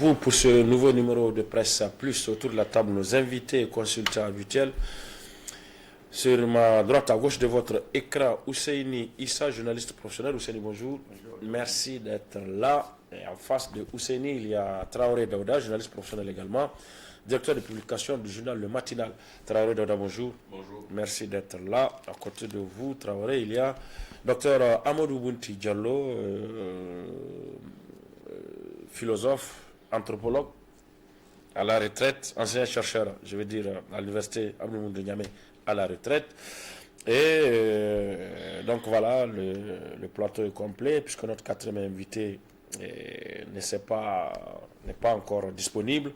vous pour ce nouveau numéro de Presse Plus. Autour de la table, nos invités et consultants habituels. Sur ma droite, à gauche de votre écran, Ousseini Issa, journaliste professionnel. Ousseini, bonjour. Bonjour. Merci d'être là. Et en face de Ousseini, il y a Traoré Daouda, journaliste professionnel également, directeur de publication du journal Le Matinal. Traoré Daouda, bonjour. Bonjour. Merci d'être là. À côté de vous, Traoré, il y a Dr Amadou Bounti Diallo, philosophe, anthropologue, à la retraite, ancien chercheur, je veux dire, à l'université Abdou de Niamey, à la retraite. Et donc voilà, le plateau est complet, puisque notre quatrième invité n'est pas encore disponible.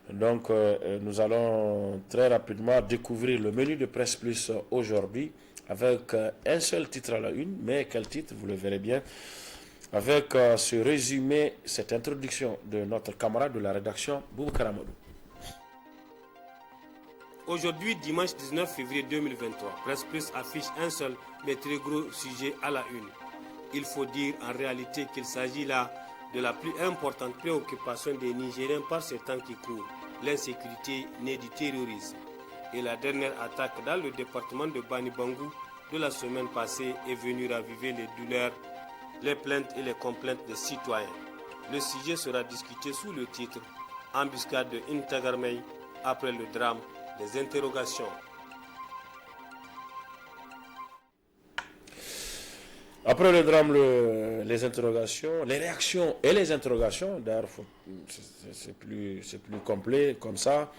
Donc nous allons très rapidement découvrir le menu de Presse Plus aujourd'hui, avec un seul titre à la une, mais quel titre, vous le verrez bien, avec ce résumé, cette introduction de notre camarade de la rédaction, Boubacar Amadou. Aujourd'hui, dimanche 19 février 2023, Presse Plus affiche un seul mais très gros sujet à la une. Il faut dire en réalité qu'il s'agit là de la plus importante préoccupation des Nigériens par ces temps qui courent, l'insécurité née du terrorisme. Et la dernière attaque dans le département de Bani Bangou de la semaine passée est venue raviver les douleurs, les plaintes et les complaintes des citoyens. Le sujet sera discuté sous le titre « Embuscade de Intagarmey après le drame, des interrogations ». Après le drame, les interrogations, les réactions et les interrogations, d'ailleurs c'est plus complet comme ça,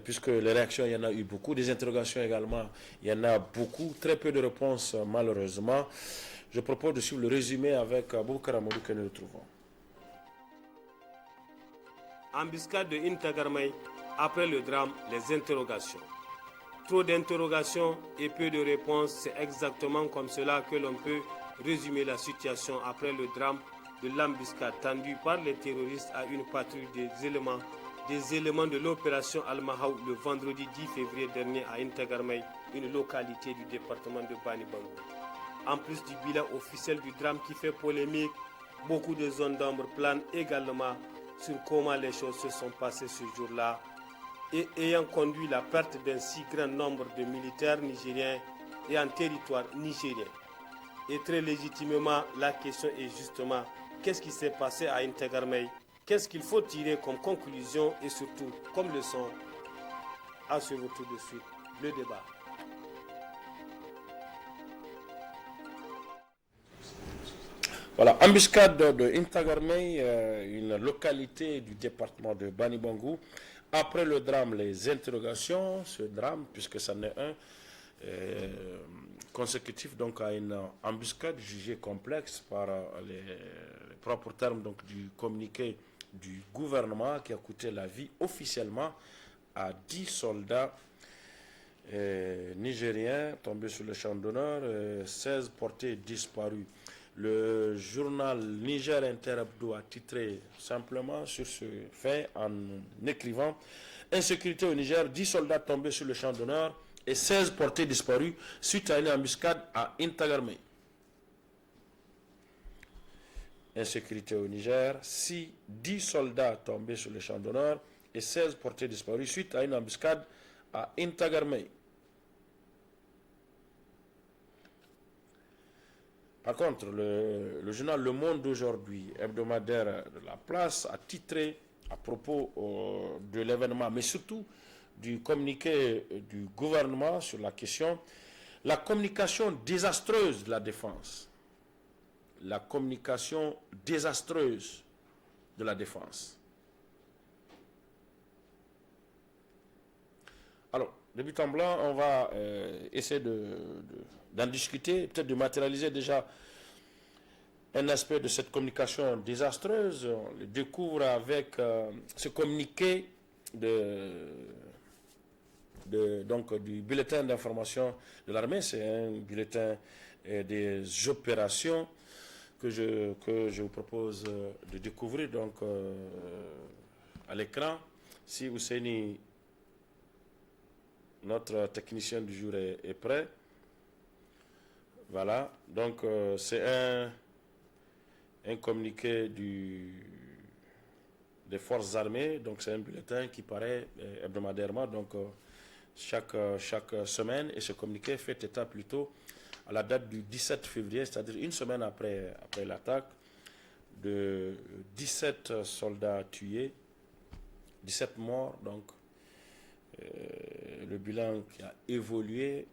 puisque les réactions, il y en a eu beaucoup, des interrogations également, il y en a beaucoup, très peu de réponses malheureusement. Je propose de suivre le résumé avec Boubacar Amadou que nous retrouvons. Embuscade de Intagarmey, après le drame, les interrogations. Trop d'interrogations et peu de réponses, c'est exactement comme cela que l'on peut résumer la situation après le drame de l'embuscade tendue par les terroristes à une patrouille des éléments de l'opération Al-Mahaou le vendredi 10 février dernier à Intagarmey, une localité du département de Bani Bangou. En plus du bilan officiel du drame qui fait polémique, beaucoup de zones d'ombre planent également sur comment les choses se sont passées ce jour-là et ayant conduit la perte d'un si grand nombre de militaires nigériens et en territoire nigérien. Et très légitimement, la question est justement qu'est-ce qui s'est passé à Intagarmey? Qu'est-ce qu'il faut tirer comme conclusion et surtout comme leçon? À suivre tout de suite le débat. Voilà, embuscade de Intagarmey, une localité du département de Bani Bangou. Après le drame, les interrogations, ce drame, puisque ça en est un, consécutif donc à une embuscade jugée complexe par les propres termes donc, du communiqué du gouvernement qui a coûté la vie officiellement à 10 soldats nigériens tombés sur le champ d'honneur, 16 portés disparus. Le journal Niger Interhebdo a titré simplement sur ce fait en écrivant « Insécurité au Niger, 10 soldats tombés sur le champ d'honneur et 16 portés disparus suite à une embuscade à Intagarmey ». Insécurité au Niger, 10 soldats tombés sur le champ d'honneur et 16 portés disparus suite à une embuscade à Intagarmey. Par contre, le journal Le Monde d'aujourd'hui, hebdomadaire de la place, a titré à propos de l'événement, mais surtout du communiqué du gouvernement sur la question, la communication désastreuse de la défense. La communication désastreuse de la défense. Alors, de but en blanc, on va essayer d'en discuter, peut-être de matérialiser déjà un aspect de cette communication désastreuse. On le découvre avec ce communiqué donc, du bulletin d'information de l'armée. C'est un bulletin des opérations que je vous propose de découvrir donc, à l'écran. Si Ousseini, notre technicien du jour, est prêt. Voilà, donc c'est un communiqué des forces armées. Donc c'est un bulletin qui paraît hebdomadairement, donc chaque semaine. Et ce communiqué fait état plutôt à la date du 17 février, c'est-à-dire une semaine après l'attaque, de 17 soldats tués, 17 morts, donc le bilan qui a évolué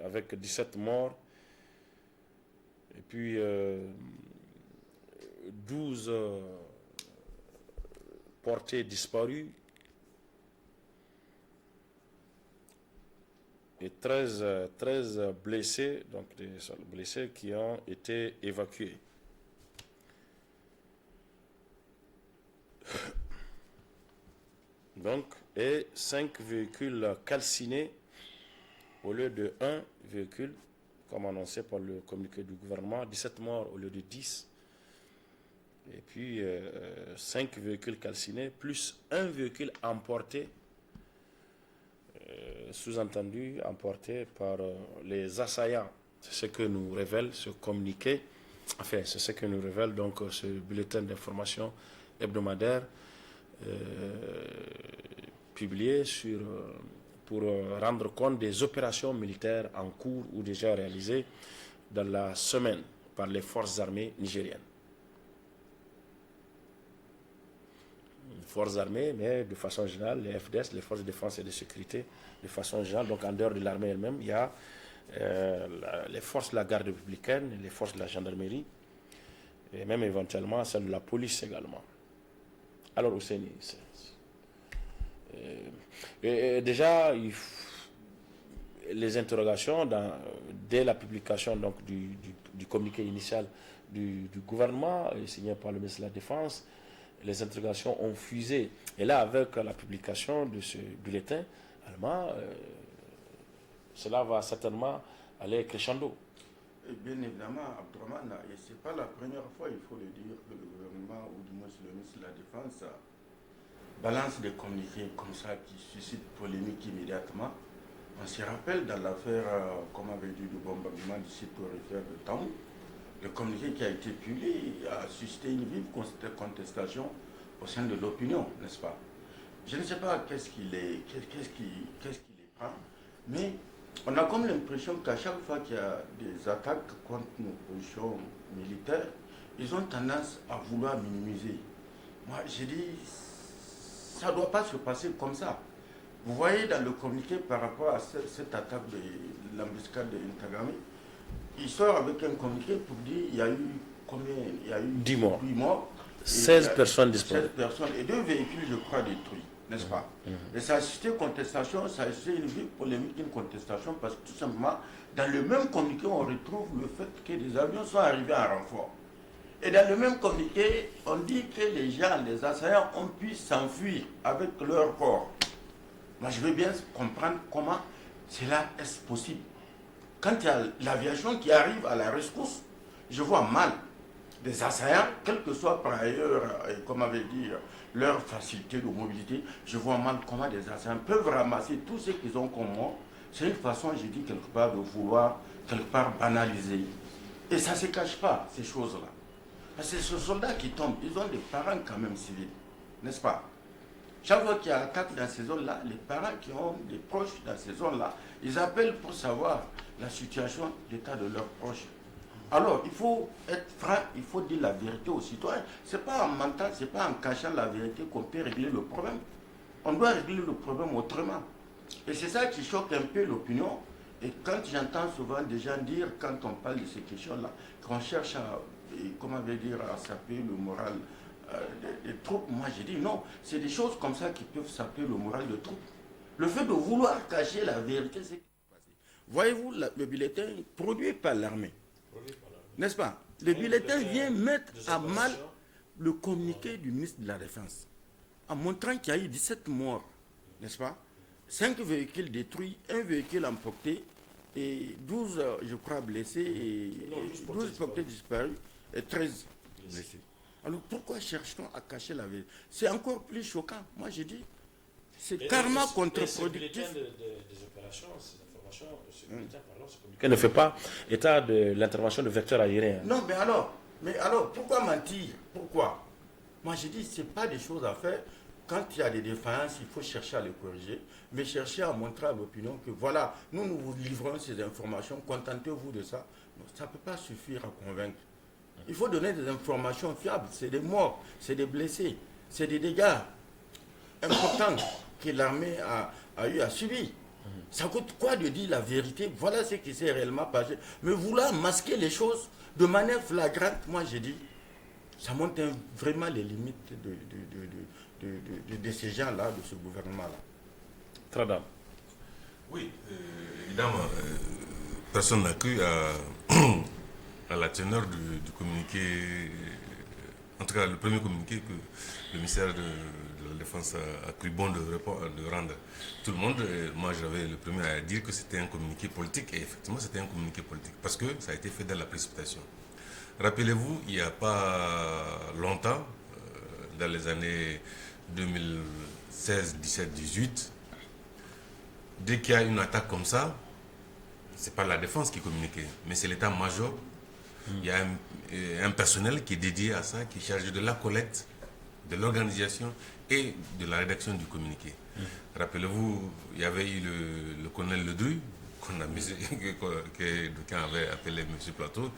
avec 17 morts, et puis 12 portés disparus, et 13 blessés, donc des blessés qui ont été évacués. Donc, et 5 véhicules calcinés au lieu de 1 véhicule, comme annoncé par le communiqué du gouvernement, 17 morts au lieu de 10. Et puis 5 véhicules calcinés, plus 1 véhicule emporté, sous-entendu emporté par les assaillants. C'est ce que nous révèle ce communiqué, enfin c'est ce que nous révèle donc ce bulletin d'information hebdomadaire publié pour rendre compte des opérations militaires en cours ou déjà réalisées dans la semaine par les forces armées nigériennes. Forces armées, mais de façon générale, les FDS, les forces de défense et de sécurité, de façon générale, donc en dehors de l'armée elle-même, il y a les forces de la garde républicaine, les forces de la gendarmerie, et même éventuellement celles de la police également. Alors, Ousseini, déjà, les interrogations, dès la publication donc, du communiqué initial du gouvernement, signé par le ministre de la Défense, les interrogations ont fusé. Et là, avec la publication de ce bulletin allemand, cela va certainement aller crescendo. Et bien évidemment, Abdourahmane, et ce n'est pas la première fois, il faut le dire, que le gouvernement, ou du moins le ministre de la Défense, balance des communiqués comme ça qui suscitent polémique immédiatement. On se rappelle dans l'affaire, comme avait dit, du bombardement du site aurifère de Taon, le communiqué qui a été publié a suscité une vive contestation au sein de l'opinion, n'est-ce pas? Je ne sais pas qu'est-ce qui les prend, mais on a comme l'impression qu'à chaque fois qu'il y a des attaques contre nos positions militaires, ils ont tendance à vouloir minimiser. Moi, j'ai dit, ça ne doit pas se passer comme ça. Vous voyez dans le communiqué par rapport à cette attaque de l'embuscade de Intagami, il sort avec un communiqué pour dire il y a eu combien? Il y a eu 10 morts. 8 morts. 16 personnes disparues. 16 personnes et 2 véhicules, je crois, détruits, n'est-ce pas? Et ça a suscité contestation, ça a suscité une vive polémique, une contestation, parce que tout simplement, dans le même communiqué, on retrouve le fait que des avions sont arrivés en renfort. Et dans le même communiqué, on dit que les gens, les assaillants, ont pu s'enfuir avec leur corps. Moi, je veux bien comprendre comment cela est possible. Quand il y a l'aviation qui arrive à la rescousse, je vois mal des assaillants, quelle que soit par ailleurs, comme avait dit, leur facilité de mobilité, je vois mal comment des assaillants peuvent ramasser tout ce qu'ils ont comme mort. C'est une façon, j'ai dit quelque part, de vouloir quelque part banaliser. Et ça ne se cache pas, ces choses-là. Parce que ces soldats qui tombent, ils ont des parents quand même civils, n'est-ce pas? Chaque fois qu'il y a attaque dans ces zones-là, les parents qui ont des proches dans ces zones-là, ils appellent pour savoir la situation, l'état de leurs proches. Alors, il faut être franc, il faut dire la vérité aux citoyens. Ce n'est pas en mentant, ce n'est pas en cachant la vérité qu'on peut régler le problème. On doit régler le problème autrement. Et c'est ça qui choque un peu l'opinion. Et quand j'entends souvent des gens dire, quand on parle de ces questions-là, qu'on cherche à, comment dire, à saper le moral des troupes, moi j'ai dit non, c'est des choses comme ça qui peuvent saper le moral des troupes. Le fait de vouloir cacher la vérité, c'est... Voyez-vous, le bulletin produit par l'armée, n'est-ce pas? Le bulletin vient mettre à mal le communiqué du ministre de la Défense, en montrant qu'il y a eu 17 morts, n'est-ce pas? 5 véhicules détruits, 1 véhicule emporté, et 12, je crois, blessés, et 12 portés disparus, et 13 blessés. Alors pourquoi cherche-t-on à cacher la vérité? C'est encore plus choquant. Moi j'ai dit, c'est carrément contre-productif. Des opérations, ces informations, ce bulletin, pardon, ce communiqué ne fait pas état de l'intervention de vecteurs aériens. Non, mais alors, pourquoi mentir? Pourquoi? Moi, je dis, ce n'est pas des choses à faire. Quand il y a des défaillances, il faut chercher à les corriger, mais chercher à montrer à l'opinion que voilà, nous vous livrons ces informations, contentez-vous de ça. Ça ne peut pas suffire à convaincre. Il faut donner des informations fiables. C'est des morts, c'est des blessés, c'est des dégâts importants que l'armée a eu à subir. Ça coûte quoi de dire la vérité? Voilà ce qui s'est réellement passé. Mais vouloir masquer les choses de manière flagrante, moi j'ai dit, ça montre vraiment les limites de ces gens-là, de ce gouvernement-là. Tradam. Oui, évidemment, personne n'a cru à la teneur du communiqué, en tout cas le premier communiqué que le ministère de la Défense a cru bon de rendre. Tout le monde, moi j'avais le premier à dire que c'était un communiqué politique, et effectivement c'était un communiqué politique, parce que ça a été fait dans la précipitation. Rappelez-vous, il n'y a pas longtemps, dans les années 2016, 17, 18, dès qu'il y a une attaque comme ça, c'est pas la défense qui communiquait, mais c'est l'état-major. Il y a un personnel qui est dédié à ça, qui est chargé de la collecte, de l'organisation et de la rédaction du communiqué. Rappelez-vous, il y avait eu le colonel Ledru, que d'aucuns avaient appelé M. Plateau,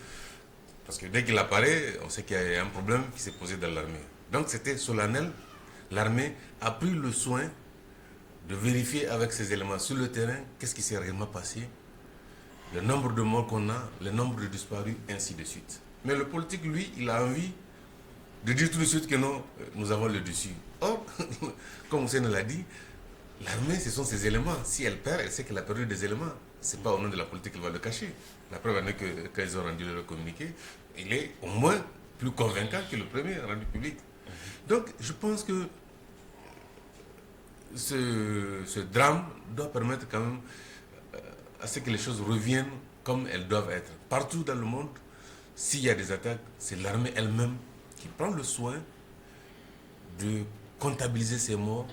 parce que dès qu'il apparaît, on sait qu'il y a un problème qui s'est posé dans l'armée. Donc c'était solennel. L'armée a pris le soin de vérifier avec ces éléments sur le terrain qu'est-ce qui s'est réellement passé, le nombre de morts qu'on a, le nombre de disparus, ainsi de suite. Mais le politique, lui, il a envie de dire tout de suite que non, nous avons le dessus. Or, comme Hussein l'a dit, l'armée, ce sont ces éléments. Si elle perd, elle sait qu'elle a perdu des éléments. Ce n'est pas au nom de la politique qu'elle va le cacher. La preuve en est que quand ils ont rendu leur communiqué, il est au moins plus convaincant que le premier rendu public. Donc, je pense que ce drame doit permettre quand même à ce que les choses reviennent comme elles doivent être. Partout dans le monde, s'il y a des attaques, c'est l'armée elle-même qui prend le soin de comptabiliser ces morts.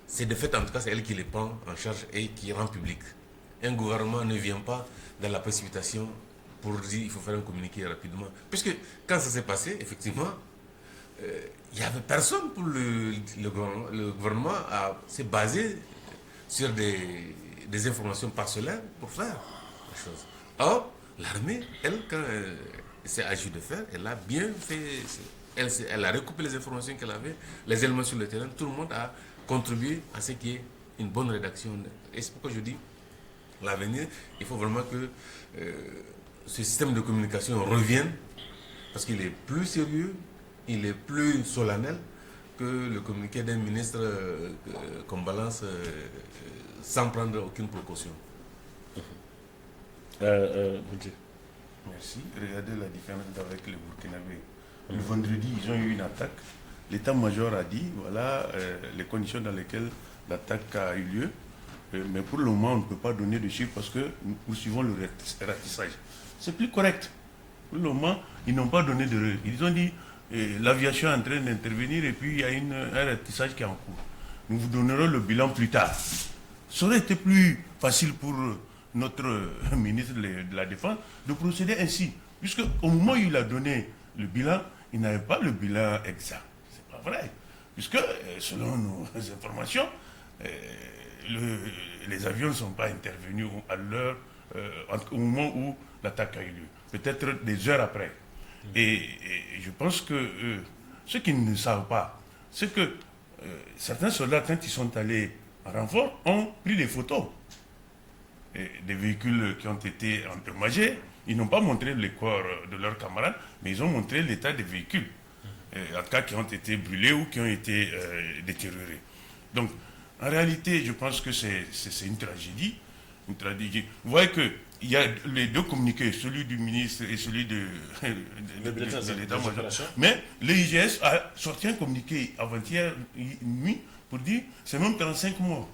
C'est de fait, en tout cas, c'est elle qui les prend en charge et qui rend public. Un gouvernement ne vient pas dans la précipitation pour dire qu'il faut faire un communiqué rapidement. Puisque quand ça s'est passé, effectivement, il n'y avait personne pour le gouvernement s'est basé sur des informations parcellaires pour faire les choses. Or, l'armée, elle, quand elle s'est agi de faire, elle a bien fait. Elle a recoupé les informations qu'elle avait, les éléments sur le terrain. Tout le monde a contribué à ce qu'il y ait une bonne rédaction. Et c'est pourquoi je dis, l'avenir, il faut vraiment que ce système de communication revienne, parce qu'il est plus sérieux, il est plus solennel que le communiqué d'un ministre qu'on balance sans prendre aucune précaution. Merci. Regardez la différence avec les Burkinabés. Le vendredi, ils ont eu une attaque. L'état-major a dit, voilà les conditions dans lesquelles l'attaque a eu lieu. Mais pour le moment, on ne peut pas donner de chiffres parce que nous suivons le ratissage. C'est plus correct. Pour le moment, ils n'ont pas donné de... Ils ont dit, l'aviation est en train d'intervenir et puis il y a un ratissage qui est en cours. Nous vous donnerons le bilan plus tard. Ça aurait été plus facile pour notre ministre de la Défense de procéder ainsi. Puisque au moment où il a donné le bilan, il n'avait pas le bilan exact. C'est pas vrai. Puisque, selon nos informations, les avions ne sont pas intervenus à l'heure, au moment où l'attaque a eu lieu. Peut-être des heures après. Et je pense que ceux qui ne savent pas, c'est que certains soldats, quand ils sont allés en renfort, ont pris des photos des véhicules qui ont été endommagés. Ils n'ont pas montré les corps de leurs camarades, mais ils ont montré l'état des véhicules, en tout cas qui ont été brûlés ou qui ont été détériorés. Donc, en réalité, je pense que c'est une tragédie. Une tragédie. Vous voyez qu'il y a les deux communiqués, celui du ministre et celui de l'état-major. Mais l'IGS a sorti un communiqué avant-hier nuit pour dire que c'est même 35 morts.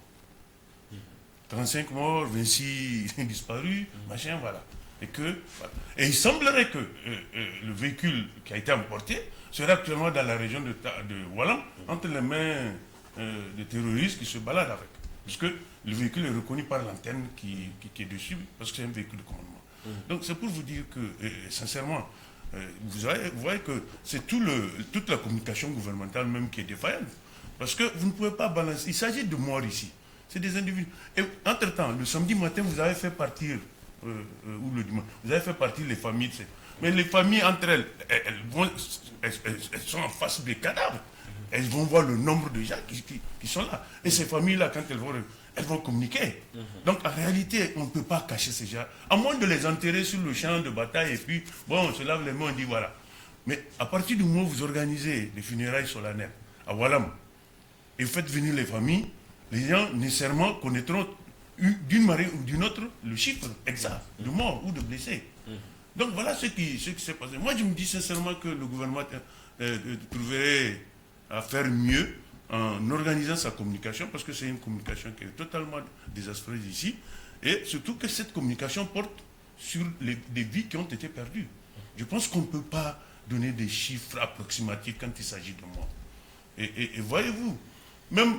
35 morts, 26 disparus, machin, voilà. Et il semblerait que le véhicule qui a été emporté serait actuellement dans la région de Walam, entre les mains de terroristes qui se baladent avec. Puisque le véhicule est reconnu par l'antenne qui est dessus, parce que c'est un véhicule de commandement. Donc c'est pour vous dire que, sincèrement, vous voyez que c'est toute la communication gouvernementale même qui est défaillante. Parce que vous ne pouvez pas balancer. Il s'agit de morts ici. C'est des individus. Et entre-temps, le samedi matin, vous avez fait partir, ou le dimanche, vous avez fait partir les familles. Mais les familles entre elles, elles sont en face des cadavres. Elles vont voir le nombre de gens qui sont là. Et ces familles-là, quand elles vont communiquer. Donc en réalité, on ne peut pas cacher ces gens. À moins de les enterrer sur le champ de bataille et puis, bon, on se lave les mains, on dit voilà. Mais à partir du moment où vous organisez des funérailles solennelles à Walam, et faites venir les familles, les gens nécessairement connaîtront d'une manière ou d'une autre le chiffre exact de morts ou de blessés. Donc voilà ce qui s'est passé. Moi je me dis sincèrement que le gouvernement trouverait à faire mieux en organisant sa communication, parce que c'est une communication qui est totalement désastreuse ici, et surtout que cette communication porte sur des vies qui ont été perdues. Je pense qu'on ne peut pas donner des chiffres approximatifs quand il s'agit de morts. Et voyez-vous, même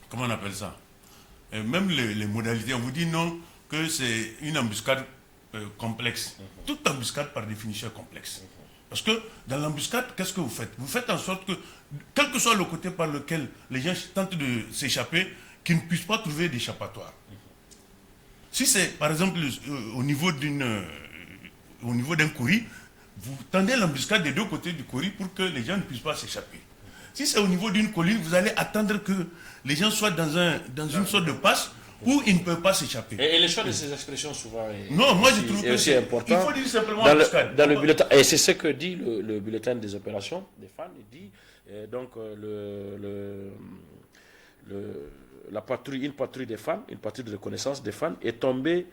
comment on appelle ça, même les modalités, on vous dit non, que c'est une embuscade complexe. Toute embuscade par définition est complexe. Parce que dans l'embuscade, qu'est-ce que vous faites? Vous faites en sorte que, quel que soit le côté par lequel les gens tentent de s'échapper, qu'ils ne puissent pas trouver d'échappatoire. Si c'est par exemple au niveau d'un courri, vous tendez l'embuscade des deux côtés du courri pour que les gens ne puissent pas s'échapper. Si c'est au niveau d'une colline, vous allez attendre que les gens soient dans une sorte de passe où ils ne peuvent pas s'échapper. Et le choix de ces expressions souvent non, moi je trouve que c'est important. Il faut dire simplement dans le bulletin. Et c'est ce que dit le bulletin des opérations des fans. Il dit donc une patrouille des fans, une patrouille de reconnaissance des fans est tombée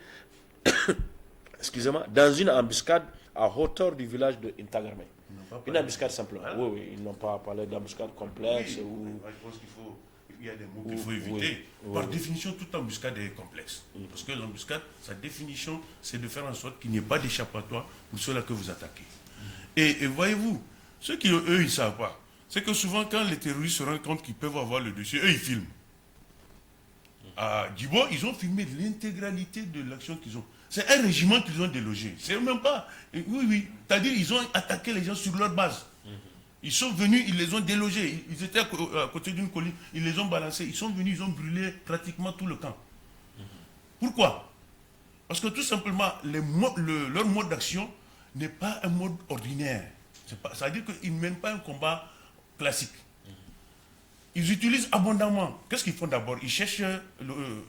excusez-moi, dans une embuscade à hauteur du village de Intagarme. Une embuscade simplement. Oui, ils n'ont pas parlé d'embuscade complexe. Je pense qu'il y a des mots qu'il faut éviter. Par définition, toute embuscade est complexe. Parce que l'embuscade, sa définition, c'est de faire en sorte qu'il n'y ait pas d'échappatoire pour ceux-là que vous attaquez. Et voyez-vous, ceux qui, eux, ils ne savent pas, c'est que souvent, quand les terroristes se rendent compte qu'ils peuvent avoir le dessus, eux, ils filment. À Djibo, ils ont filmé l'intégralité de l'action qu'ils ont. C'est un régiment qu'ils ont délogé. C'est même pas... Oui. C'est-à-dire qu'ils ont attaqué les gens sur leur base. Ils sont venus, ils les ont délogés. Ils étaient à côté d'une colline, ils les ont balancés. Ils sont venus, ils ont brûlé pratiquement tout le camp. Pourquoi? Parce que tout simplement, leur mode d'action n'est pas un mode ordinaire. C'est-à-dire qu'ils ne mènent pas un combat classique. Ils utilisent abondamment. Qu'est-ce qu'ils font d'abord? Ils cherchent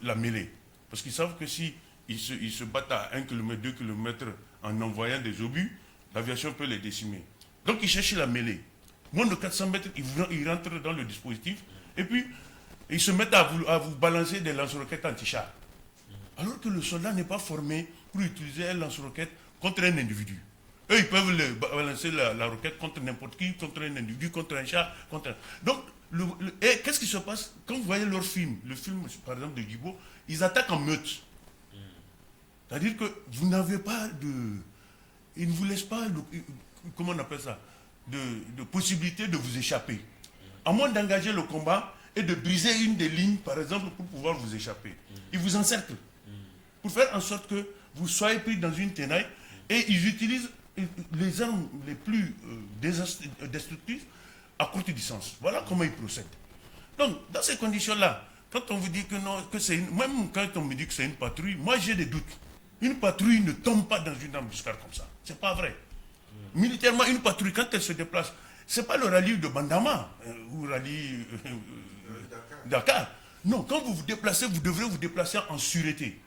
la mêlée. Parce qu'ils savent que si ils se battent à 1 km, 2 km en envoyant des obus, l'aviation peut les décimer. Donc ils cherchent la mêlée. Moins de 400 mètres, ils rentrent dans le dispositif et puis ils se mettent à vous balancer des lance-roquettes anti-chars. Alors que le soldat n'est pas formé pour utiliser un lance-roquette contre un individu. Eux, ils peuvent balancer la roquette contre n'importe qui, contre un individu, contre un char, Donc, et qu'est-ce qui se passe quand vous voyez leur film, le film par exemple de Djibo, ils attaquent en meute. C'est-à-dire que vous n'avez pas de... Ils ne vous laissent pas, comment on appelle ça, de possibilité de vous échapper. À moins d'engager le combat et de briser une des lignes, par exemple, pour pouvoir vous échapper. Ils vous encerclent. Pour faire en sorte que vous soyez pris dans une tenaille et ils utilisent les armes les plus destructives à courte distance. Voilà comment ils procèdent. Donc, dans ces conditions-là, quand on vous dit que non, que c'est même quand on me dit que c'est une patrouille, moi j'ai des doutes. Une patrouille ne tombe pas dans une embuscade comme ça. C'est pas vrai. Militairement, une patrouille, quand elle se déplace, c'est pas le rallye de Bandama ou rallye Dakar. Non, quand vous vous déplacez, vous devrez vous déplacer en sûreté,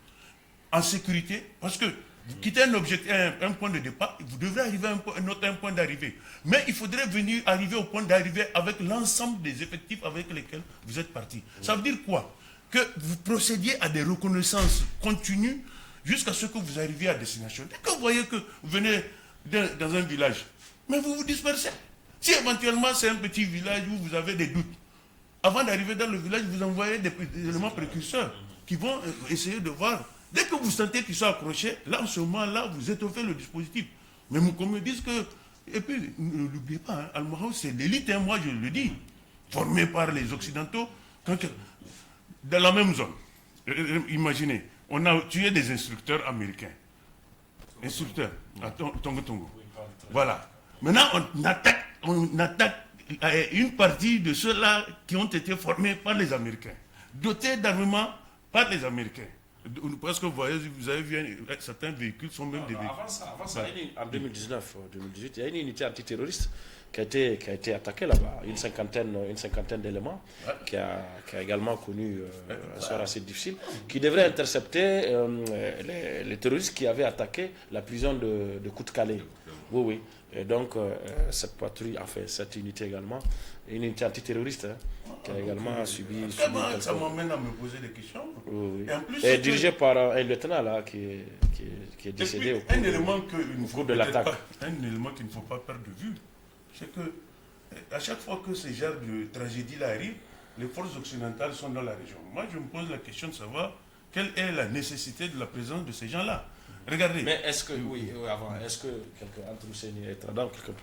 en sécurité, parce que vous quittez un point de départ, vous devrez arriver à un point d'arrivée. Mais il faudrait arriver au point d'arrivée avec l'ensemble des effectifs avec lesquels vous êtes parti. Ça veut dire quoi? Que vous procédiez à des reconnaissances continues jusqu'à ce que vous arriviez à destination. Dès que vous voyez que vous venez dans un village, mais vous vous dispersez. Si éventuellement c'est un petit village où vous avez des doutes, avant d'arriver dans le village, vous envoyez des éléments précurseurs qui vont essayer de voir. Dès que vous sentez qu'ils sont accrochés, là, en ce moment-là, vous étoffez le dispositif. Mais qu'on me dise que... Et puis, n'oubliez pas, hein, Al-Mahou, c'est l'élite, hein, moi je le dis, formée par les Occidentaux, dans la même zone. Imaginez, on a tué des instructeurs américains. instructeur à Tongo Tongo. Voilà. Maintenant, on attaque une partie de ceux-là qui ont été formés par les Américains, dotés d'armement par les Américains. Parce que vous voyez, vous avez vu, certains véhicules sont même des véhicules. Avant ça, en 2019, 2018, il y a une unité antiterroriste qui a été attaquée là-bas, une cinquantaine d'éléments, qui a également connu un sort assez difficile, qui devrait intercepter les terroristes qui avaient attaqué la prison de Côte-Calais. Oui, oui. Et donc, cette patrouille, enfin, cette unité également, une unité antiterroriste, qui a également subi ça m'amène à me poser des questions. Oui, oui. Et en plus, dirigé par un lieutenant là, qui est décédé au cours de l'attaque. Un élément qu'il ne faut pas perdre de vue, c'est que à chaque fois que ce genre de tragédie-là arrive, les forces occidentales sont dans la région. Moi, je me pose la question de savoir quelle est la nécessité de la présence de ces gens-là. Regardez. Mais est-ce que, est-ce que quelqu'un entre Husseini et Tradam, quelqu'un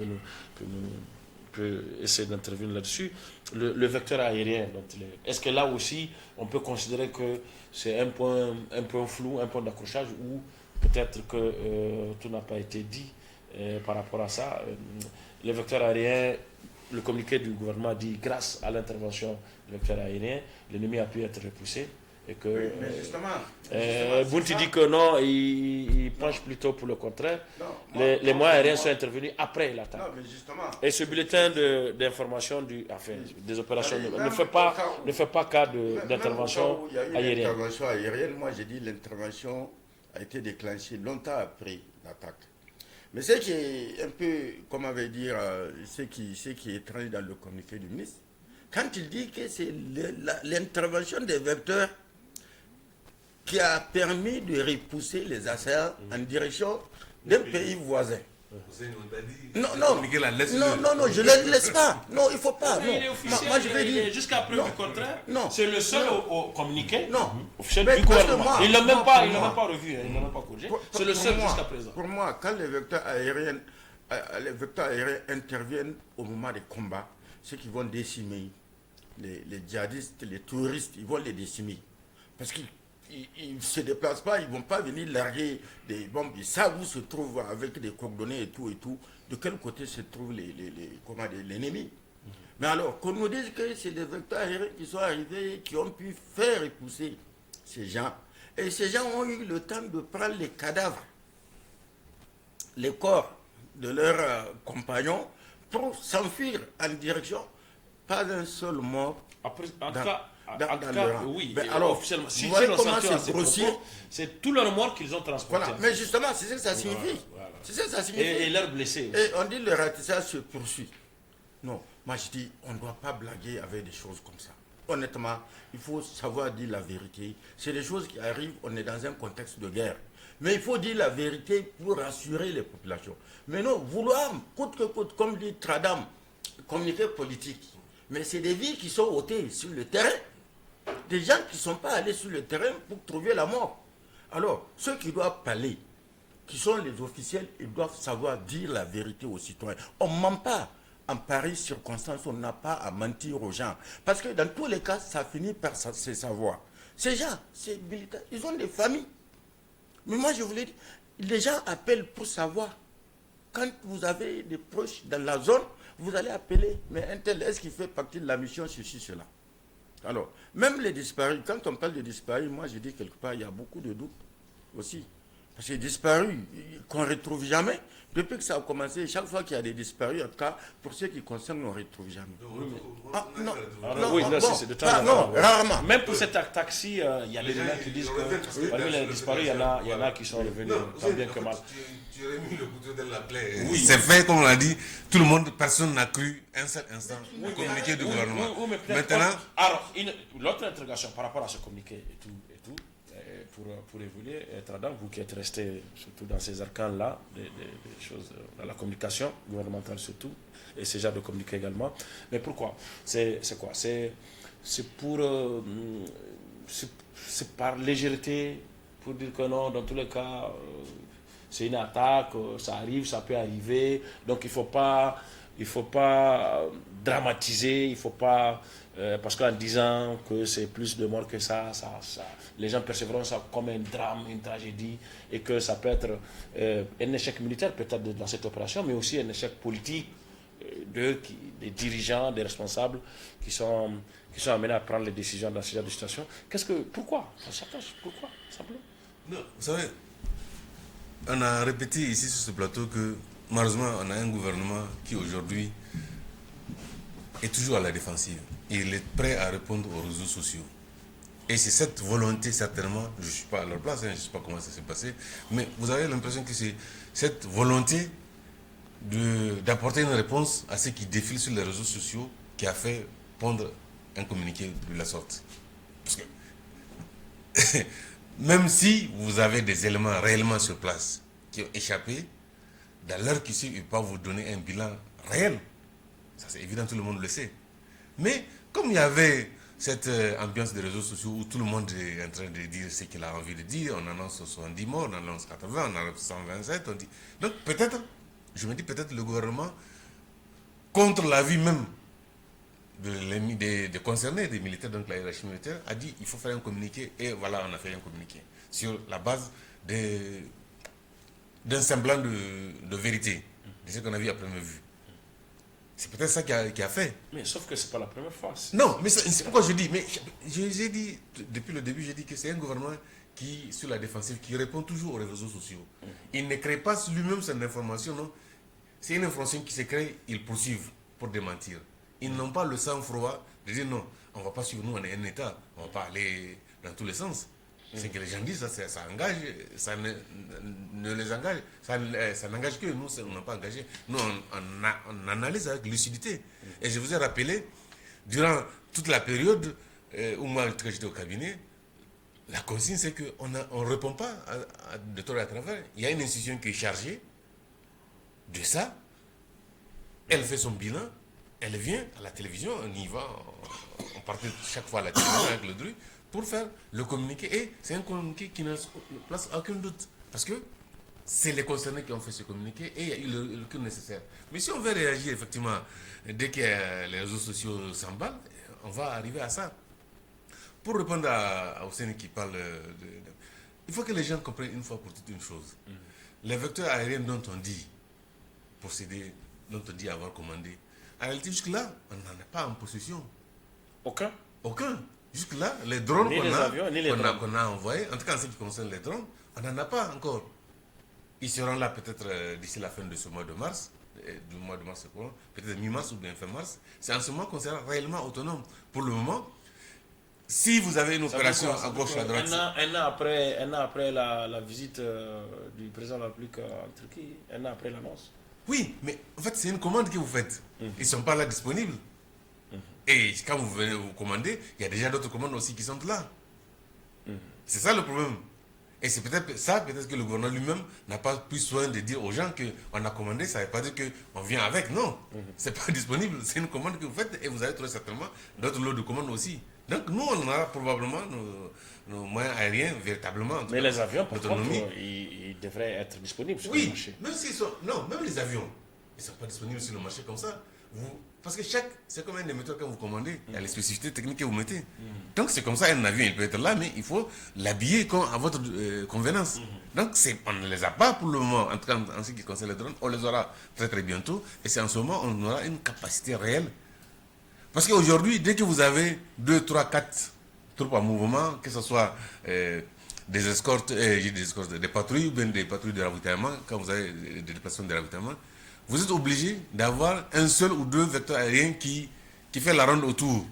peut essayer d'intervenir là-dessus, le vecteur aérien, est-ce que là aussi, on peut considérer que c'est un point flou, un point d'accrochage, ou peut-être que tout n'a pas été dit par rapport à ça. Le vecteur aérien, le communiqué du gouvernement dit, grâce à l'intervention du vecteur aérien, l'ennemi a pu être repoussé. Et que mais justement, Bounty dit que non, il penche plutôt pour le contraire. Les moyens aériens sont intervenus après l'attaque. Et ce bulletin d'information des opérations ne fait pas cas d'intervention aérienne. L'intervention aérienne, moi j'ai dit l'intervention a été déclenchée longtemps après l'attaque. Mais ce qui est un peu, comment on va dire, ce qui est étrange dans le communiqué du ministre, quand il dit que c'est l'intervention des vecteurs qui a permis de repousser les assaillants en direction d'un pays voisin. Non, je ne le laisse pas. Non, il ne faut pas. Non. Moi, je vais dire. Jusqu'à preuve du contraire, non. C'est le seul au communiqué officiel du gouvernement. Il ne l'a même pas revu, il ne l'a même pas corrigé. C'est le seul jusqu'à présent. Pour moi, quand les vecteurs aériens interviennent au moment des combats, ceux qui vont décimer les djihadistes, les terroristes, ils vont les décimer. Parce qu'ils ne se déplacent pas, ils ne vont pas venir larguer des bombes. Ils savent où se trouvent avec des coordonnées et tout, de quel côté se trouve l'ennemi. Mais alors, qu'on nous dise que c'est des vecteurs aériens qui sont arrivés, qui ont pu faire repousser ces gens. Et ces gens ont eu le temps de prendre les cadavres, les corps de leurs compagnons, pour s'enfuir en direction. Pas un seul mort. Après, en tout cas, oui. Mais alors, officiellement, si vous voyez comment c'est grossier. C'est tout leur mort qu'ils ont transporté. Voilà. Mais justement, c'est ça que ça signifie. Voilà. C'est ça que ça signifie. Et leurs blessés. Et on dit le ratissage se poursuit. Non, moi je dis, on ne doit pas blaguer avec des choses comme ça. Honnêtement, il faut savoir dire la vérité. C'est des choses qui arrivent, on est dans un contexte de guerre. Mais il faut dire la vérité pour rassurer les populations. Mais non, vouloir, coûte que coûte, comme dit Tradam, communiquer politique. Mais c'est des vies qui sont ôtées sur le terrain. Des gens qui ne sont pas allés sur le terrain pour trouver la mort. Alors, ceux qui doivent parler, qui sont les officiels, ils doivent savoir dire la vérité aux citoyens. On ne ment pas. En pareille circonstance, on n'a pas à mentir aux gens. Parce que dans tous les cas, ça finit par se savoir. Ces gens, ces militaires, ils ont des familles. Mais moi, je voulais dire, les gens appellent pour savoir. Quand vous avez des proches dans la zone, vous allez appeler, mais un tel, est-ce qu'il fait partie de la mission, ceci, cela? Alors, même les disparus, quand on parle de disparus, moi je dis quelque part, il y a beaucoup de doutes aussi. Parce que les disparus, qu'on ne retrouve jamais, depuis que ça a commencé, chaque fois qu'il y a des disparus, en tout cas, pour ceux qui concernent, on ne retrouve jamais. Rarement. Même pour cette taxi, il y a des gens qui disent que parmi les disparus, il y en a qui sont revenus, tant bien que mal. Tu aurais mis le couteau dans la plaie. Oui. C'est fait, comme on l'a dit, tout le monde, personne n'a cru un seul instant au communiqué du gouvernement. Maintenant, alors, l'autre interrogation par rapport à ce communiqué et tout, pour évoluer, Tradam, vous qui êtes resté surtout dans ces arcanes-là, des choses, dans la communication gouvernementale surtout, et ces genres de communiqué également. Mais pourquoi? C'est quoi? C'est par légèreté, pour dire que non, dans tous les cas, c'est une attaque, ça arrive, ça peut arriver, donc il ne faut pas dramatiser, il ne faut pas Parce qu'en disant que c'est plus de morts que ça, les gens percevront ça comme un drame, une tragédie, et que ça peut être un échec militaire peut-être dans cette opération, mais aussi un échec politique des dirigeants, des responsables qui sont amenés à prendre les décisions dans ce genre de situation. Pourquoi? Pourquoi simplement? Non, vous savez, on a répété ici sur ce plateau que malheureusement on a un gouvernement qui aujourd'hui est toujours à la défensive. Il est prêt à répondre aux réseaux sociaux. Et c'est cette volonté, certainement, je ne suis pas à leur place, je ne sais pas comment ça s'est passé, mais vous avez l'impression que c'est cette volonté d'apporter une réponse à ceux qui défilent sur les réseaux sociaux qui a fait pondre un communiqué de la sorte. Parce que même si vous avez des éléments réellement sur place qui ont échappé, dans l'heure qui suit, ils peuvent vous donner un bilan réel. Ça c'est évident, tout le monde le sait. Mais comme il y avait cette ambiance des réseaux sociaux où tout le monde est en train de dire ce qu'il a envie de dire, on annonce 70 morts, on annonce 80, on annonce 127, on dit... Donc peut-être, je me dis peut-être le gouvernement, contre l'avis même des concernés, des militaires, donc la hiérarchie militaire, a dit il faut faire un communiqué, et voilà, on a fait un communiqué, sur la base d'un semblant de vérité, de ce qu'on a vu à première vue. C'est peut-être ça qui a fait. Mais sauf que ce n'est pas la première fois. Non, mais c'est pourquoi je dis, mais j'ai dit, depuis le début, j'ai dit que c'est un gouvernement qui, sur la défensive, qui répond toujours aux réseaux sociaux. Il ne crée pas lui-même cette information, non. C'est une information qui se crée, ils poursuivent pour démentir. Ils n'ont pas le sang-froid de dire non, on ne va pas suivre, nous on est un État, on ne va pas aller dans tous les sens. C'est que les gens disent, ça engage, ça ne les engage, ça n'engage que nous, on n'a pas engagé. Nous, on analyse avec lucidité. Et je vous ai rappelé, durant toute la période où moi j'étais au cabinet, la consigne c'est qu'on ne répond pas de tort à travers. Il y a une institution qui est chargée de ça, elle fait son bilan, elle vient à la télévision, on y va, on partait chaque fois à la télévision avec le DRU, pour faire le communiqué. Et c'est un communiqué qui n'a place aucun doute. Parce que c'est les concernés qui ont fait ce communiqué et il y a eu le recul nécessaire. Mais si on veut réagir effectivement, dès que les réseaux sociaux s'emballent, on va arriver à ça. Pour répondre à Hussein qui parle il faut que les gens comprennent une fois pour toutes une chose. Les vecteurs aériens dont on dit posséder, dont on dit avoir commandé, en réalité jusque-là, on n'en a pas en possession. Aucun. Jusque-là, les drones qu'on a envoyés, en tout cas en ce qui concerne les drones, on n'en a pas encore. Ils seront là peut-être d'ici la fin de ce mois de mars, peut-être mi-mars ou bien fin mars. C'est en ce moment qu'on sera réellement autonome. Pour le moment, si vous avez une opération à gauche, à droite... Un an après la visite du président de la République en Turquie, un an après l'annonce. Oui, mais en fait, c'est une commande que vous faites. Ils ne sont pas là disponibles. Et quand vous venez vous commander, il y a déjà d'autres commandes aussi qui sont là. C'est ça le problème. Et c'est peut-être ça, peut-être que le gouvernement lui-même n'a pas pris soin de dire aux gens qu'on a commandé, ça ne veut pas dire qu'on vient avec. Non, c'est pas disponible. C'est une commande que vous faites et vous avez très certainement d'autres lots de commandes aussi. Donc nous, on aura probablement nos moyens aériens véritablement. Mais les avions, par contre, ils devraient être disponibles sur le marché. Même les avions, ils ne sont pas disponibles sur le marché comme ça. Parce que c'est comme un émetteur quand vous commandez, il y a les spécificités techniques que vous mettez. Donc c'est comme ça, un avion, il peut être là, mais il faut l'habiller à votre convenance. Donc on ne les a pas pour le moment, en tout cas en ce qui concerne les drones, on les aura très très bientôt, et c'est en ce moment on aura une capacité réelle. Parce qu'aujourd'hui, dès que vous avez 2, 3, 4 troupes en mouvement, que ce soit des escortes, des patrouilles, ou bien des patrouilles de ravitaillement, quand vous avez des déplacements de ravitaillement, vous êtes obligé d'avoir un seul ou deux vecteurs aériens qui fait la ronde autour,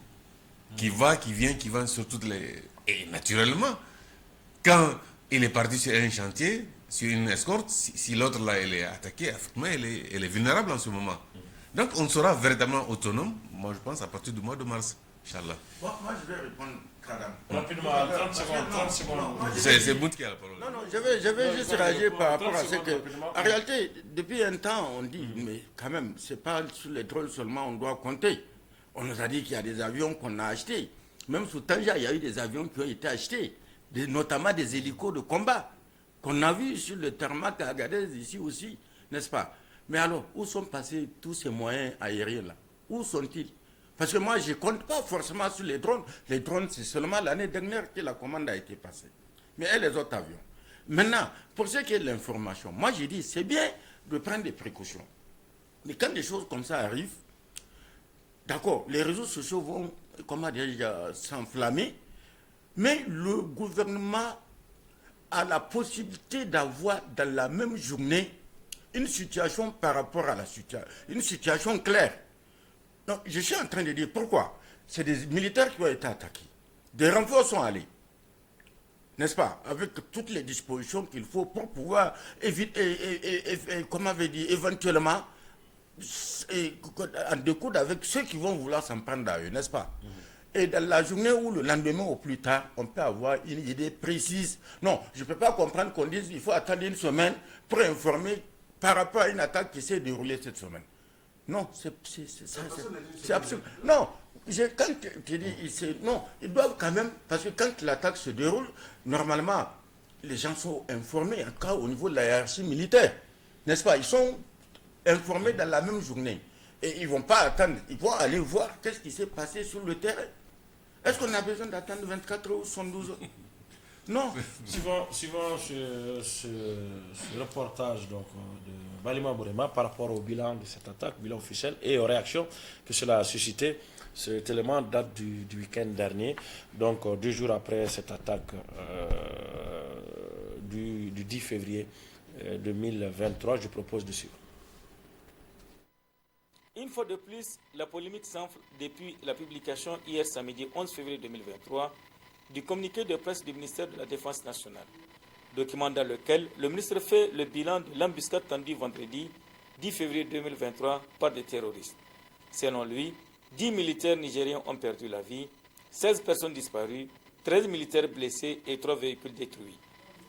qui va, qui vient, qui va sur toutes les... Et naturellement, quand il est parti sur un chantier, sur une escorte, si l'autre là, elle est attaquée, effectivement, elle est vulnérable en ce moment. Donc on sera véritablement autonome, moi je pense, à partir du mois de mars, Inch'Allah. Moi je vais répondre, Kadam. Rapidement, 30 secondes. C'est Bout qui a la parole. Non, je vais juste réagir par rapport à ce que... En réalité, depuis un temps, on dit, mais quand même, c'est pas sur les drones seulement on doit compter. On nous a dit qu'il y a des avions qu'on a achetés. Même sous Tanja, il y a eu des avions qui ont été achetés, notamment des hélicos de combat, qu'on a vus sur le tarmac à Agadez, ici aussi, n'est-ce pas? Mais alors, où sont passés tous ces moyens aériens-là? Où sont-ils? Parce que moi, je ne compte pas forcément sur les drones. Les drones, c'est seulement l'année dernière que la commande a été passée. Mais et les autres avions. Maintenant, pour ce qui est de l'information, moi, j'ai dit, c'est bien de prendre des précautions. Mais quand des choses comme ça arrivent, d'accord, les réseaux sociaux vont, comment dire, s'enflammer, mais le gouvernement a la possibilité d'avoir dans la même journée une situation par rapport à la situation, une situation claire. Donc, je suis en train de dire pourquoi. C'est des militaires qui ont été attaqués. Des renforts sont allés. N'est-ce pas? Avec toutes les dispositions qu'il faut pour pouvoir éviter, comment avait dit, éventuellement, en découdre avec ceux qui vont vouloir s'en prendre à eux, n'est-ce pas? Et dans la journée ou le lendemain au plus tard, on peut avoir une idée précise. Non, je ne peux pas comprendre qu'on dise qu'il faut attendre une semaine pour informer par rapport à une attaque qui s'est déroulée cette semaine. Non, c'est absurde. Non, quand tu dis, non, ils doivent quand même, parce que quand l'attaque se déroule, normalement, les gens sont informés, en tout cas au niveau de la hiérarchie militaire. N'est-ce pas? Ils sont informés dans la même journée. Et ils ne vont pas attendre, ils vont aller voir qu'est-ce qui s'est passé sur le terrain. Est-ce qu'on a besoin d'attendre 24 heures ou 72 heures? Non. Suivant ce reportage donc, de Balima Bourema par rapport au bilan de cette attaque, bilan officiel et aux réactions que cela a suscité, cet élément date du week-end dernier, donc 2 jours après cette attaque du 10 février 2023. Je propose de suivre. Une fois de plus, la polémique s'enfle depuis la publication hier samedi 11 février 2023 du communiqué de presse du ministère de la Défense nationale, document dans lequel le ministre fait le bilan de l'embuscade tendue vendredi 10 février 2023 par des terroristes. Selon lui, 10 militaires nigériens ont perdu la vie, 16 personnes disparues, 13 militaires blessés et 3 véhicules détruits.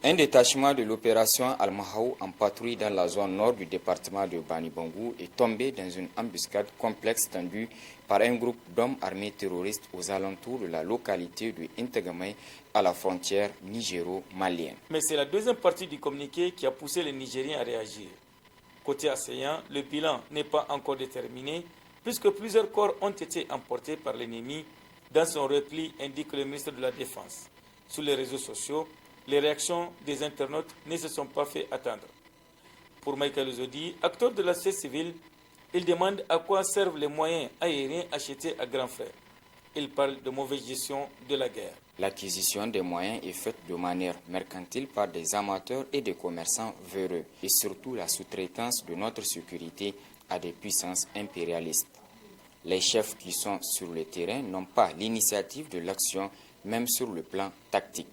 Un détachement de l'opération Al-Mahaou en patrouille dans la zone nord du département de Bani Bangou est tombé dans une embuscade complexe tendue par un groupe d'hommes armés terroristes aux alentours de la localité de Intagamay à la frontière nigéro-malienne. Mais c'est la deuxième partie du communiqué qui a poussé les Nigériens à réagir. Côté assaillant, le bilan n'est pas encore déterminé puisque plusieurs corps ont été emportés par l'ennemi dans son repli, indique le ministre de la Défense. Sur les réseaux sociaux, les réactions des internautes ne se sont pas fait attendre. Pour Michael Zodi, acteur de la société civile, il demande à quoi servent les moyens aériens achetés à grands frais. Il parle de mauvaise gestion de la guerre. L'acquisition des moyens est faite de manière mercantile par des amateurs et des commerçants véreux, et surtout la sous-traitance de notre sécurité à des puissances impérialistes. Les chefs qui sont sur le terrain n'ont pas l'initiative de l'action, même sur le plan tactique.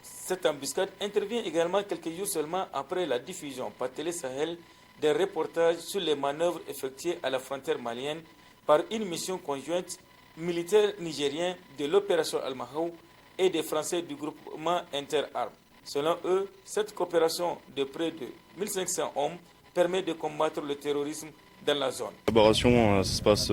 Cette embuscade intervient également quelques jours seulement après la diffusion par Télé Sahel des reportages sur les manœuvres effectuées à la frontière malienne par une mission conjointe militaire nigérien de l'opération Al-Mahaou et des Français du groupement Interarmes. Selon eux, cette coopération de près de 1500 hommes permet de combattre le terrorisme dans la zone. La collaboration se passe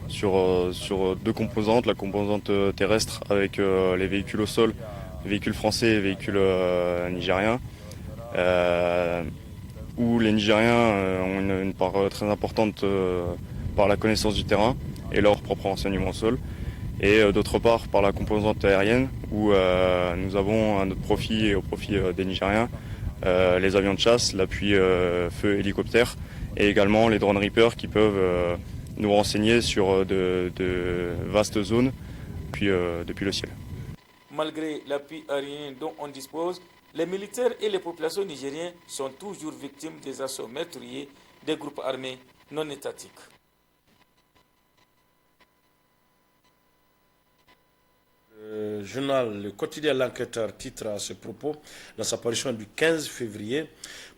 sur 2 composantes, la composante terrestre avec les véhicules au sol, les véhicules français et les véhicules nigériens, où les Nigériens ont une part très importante par la connaissance du terrain et leur propre renseignement au sol, et d'autre part par la composante aérienne, où nous avons à notre profit et au profit des Nigériens les avions de chasse, l'appui feu hélicoptère, et également les drones Reaper qui peuvent nous renseigner sur de vastes zones depuis le ciel. Malgré l'appui aérien dont on dispose, les militaires et les populations nigériennes sont toujours victimes des assauts meurtriers des groupes armés non étatiques. Le journal, le quotidien L'Enquêteur titre à ce propos, dans sa parution du 15 février,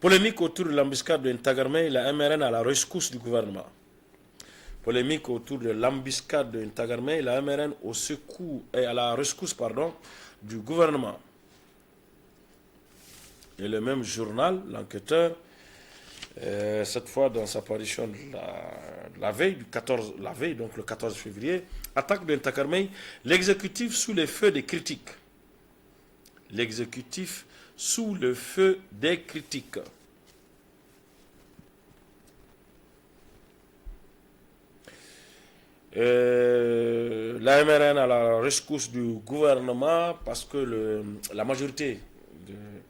polémique autour de l'embuscade de Ntagarmey, la MRN à la rescousse du gouvernement. Polémique autour de l'embuscade de Ntagarmey, la MRN à la rescousse du gouvernement. Et le même journal, L'Enquêteur, cette fois dans sa parution de la veille, donc le 14 février, attaque de Ntagarmey, l'exécutif sous les feux des critiques. L'exécutif sous le feu des critiques. La MRN à la rescousse du gouvernement parce que la majorité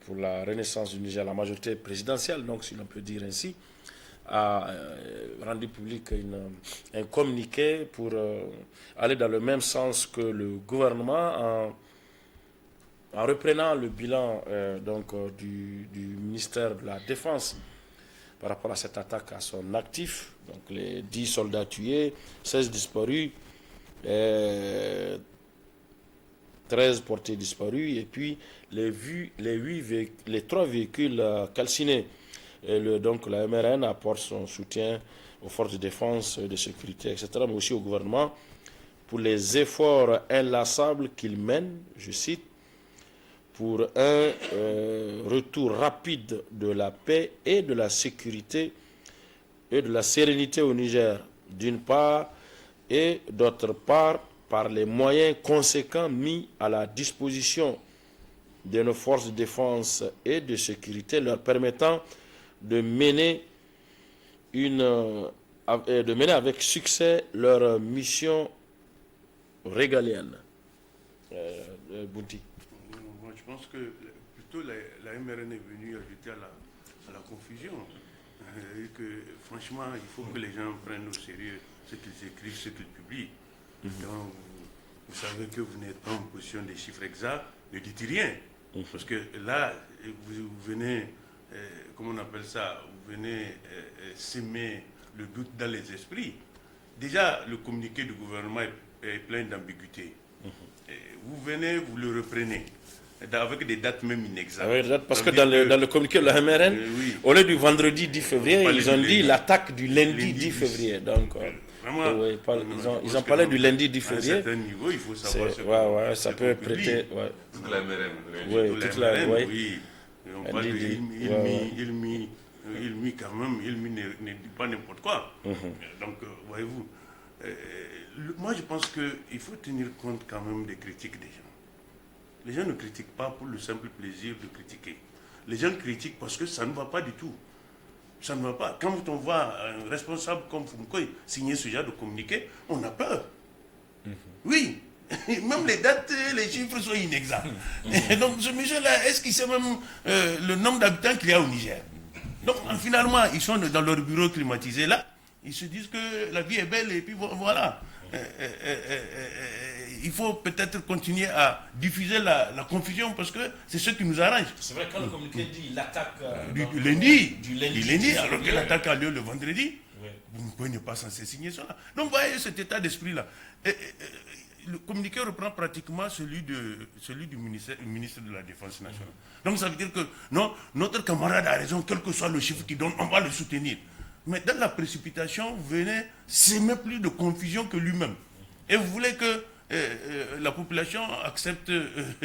pour la renaissance du Niger, la majorité présidentielle, donc si l'on peut dire ainsi, a rendu public un communiqué pour aller dans le même sens que le gouvernement en reprenant le bilan du ministère de la Défense par rapport à cette attaque à son actif. Donc les 10 soldats tués, 16 disparus, 13 portés disparus et puis les 3 véhicules calcinés. Donc la MRN apporte son soutien aux forces de défense, de sécurité, etc., mais aussi au gouvernement pour les efforts inlassables qu'il mène, je cite, pour un retour rapide de la paix et de la sécurité et de la sérénité au Niger, d'une part, et d'autre part, par les moyens conséquents mis à la disposition de nos forces de défense et de sécurité, leur permettant de mener avec succès leur mission régalienne. Bounty. Moi, je pense que plutôt la MRN est venue ajouter à la confusion. Et que franchement, il faut que les gens prennent au sérieux ce qu'ils écrivent, ce qu'ils publient. Donc, vous savez que vous n'êtes pas en position des chiffres exacts, ne dites rien. Parce que là, vous venez, comment on appelle ça, vous venez s'aimer le doute dans les esprits. Déjà, le communiqué du gouvernement est plein d'ambiguïté. Vous venez, vous le reprenez. Avec des dates même inexactes. Oui, parce que dans le communiqué de la MRN, au lieu du vendredi 10 février, ils ont dit l'attaque du lundi 10 février. Donc, vraiment, ils ont parlé du lundi 10 février. À un certain niveau, il faut savoir ça peut prêter. Toute la MRN. Oui, toute la MRN, oui. On parle de Ilmi quand même, Ilmi ne dit pas n'importe quoi. Donc, voyez-vous, moi je pense qu'il faut tenir compte quand même des critiques des gens. Les gens ne critiquent pas pour le simple plaisir de critiquer. Les gens critiquent parce que ça ne va pas du tout. Ça ne va pas. Quand on voit un responsable comme Fumkoy signer ce genre de communiqué, on a peur. Oui, même les dates, les chiffres sont inexacts. Donc ce monsieur-là, est-ce qu'il sait même le nombre d'habitants qu'il y a au Niger? Donc finalement, ils sont dans leur bureau climatisé là, ils se disent que la vie est belle et puis voilà. Il faut peut-être continuer à diffuser la confusion parce que c'est ce qui nous arrange. C'est vrai, quand le communiqué dit l'attaque du lundi, alors que l'attaque a lieu le vendredi, vous ne pouvez pas censé signer cela. Donc vous voyez cet état d'esprit-là. Le communiqué reprend pratiquement celui du ministre de la Défense nationale. Donc ça veut dire que non, notre camarade a raison, quel que soit le chiffre qu'il donne, on va le soutenir. Mais dans la précipitation, vous venez s'aimer plus de confusion que lui-même. Et vous voulez que la population accepte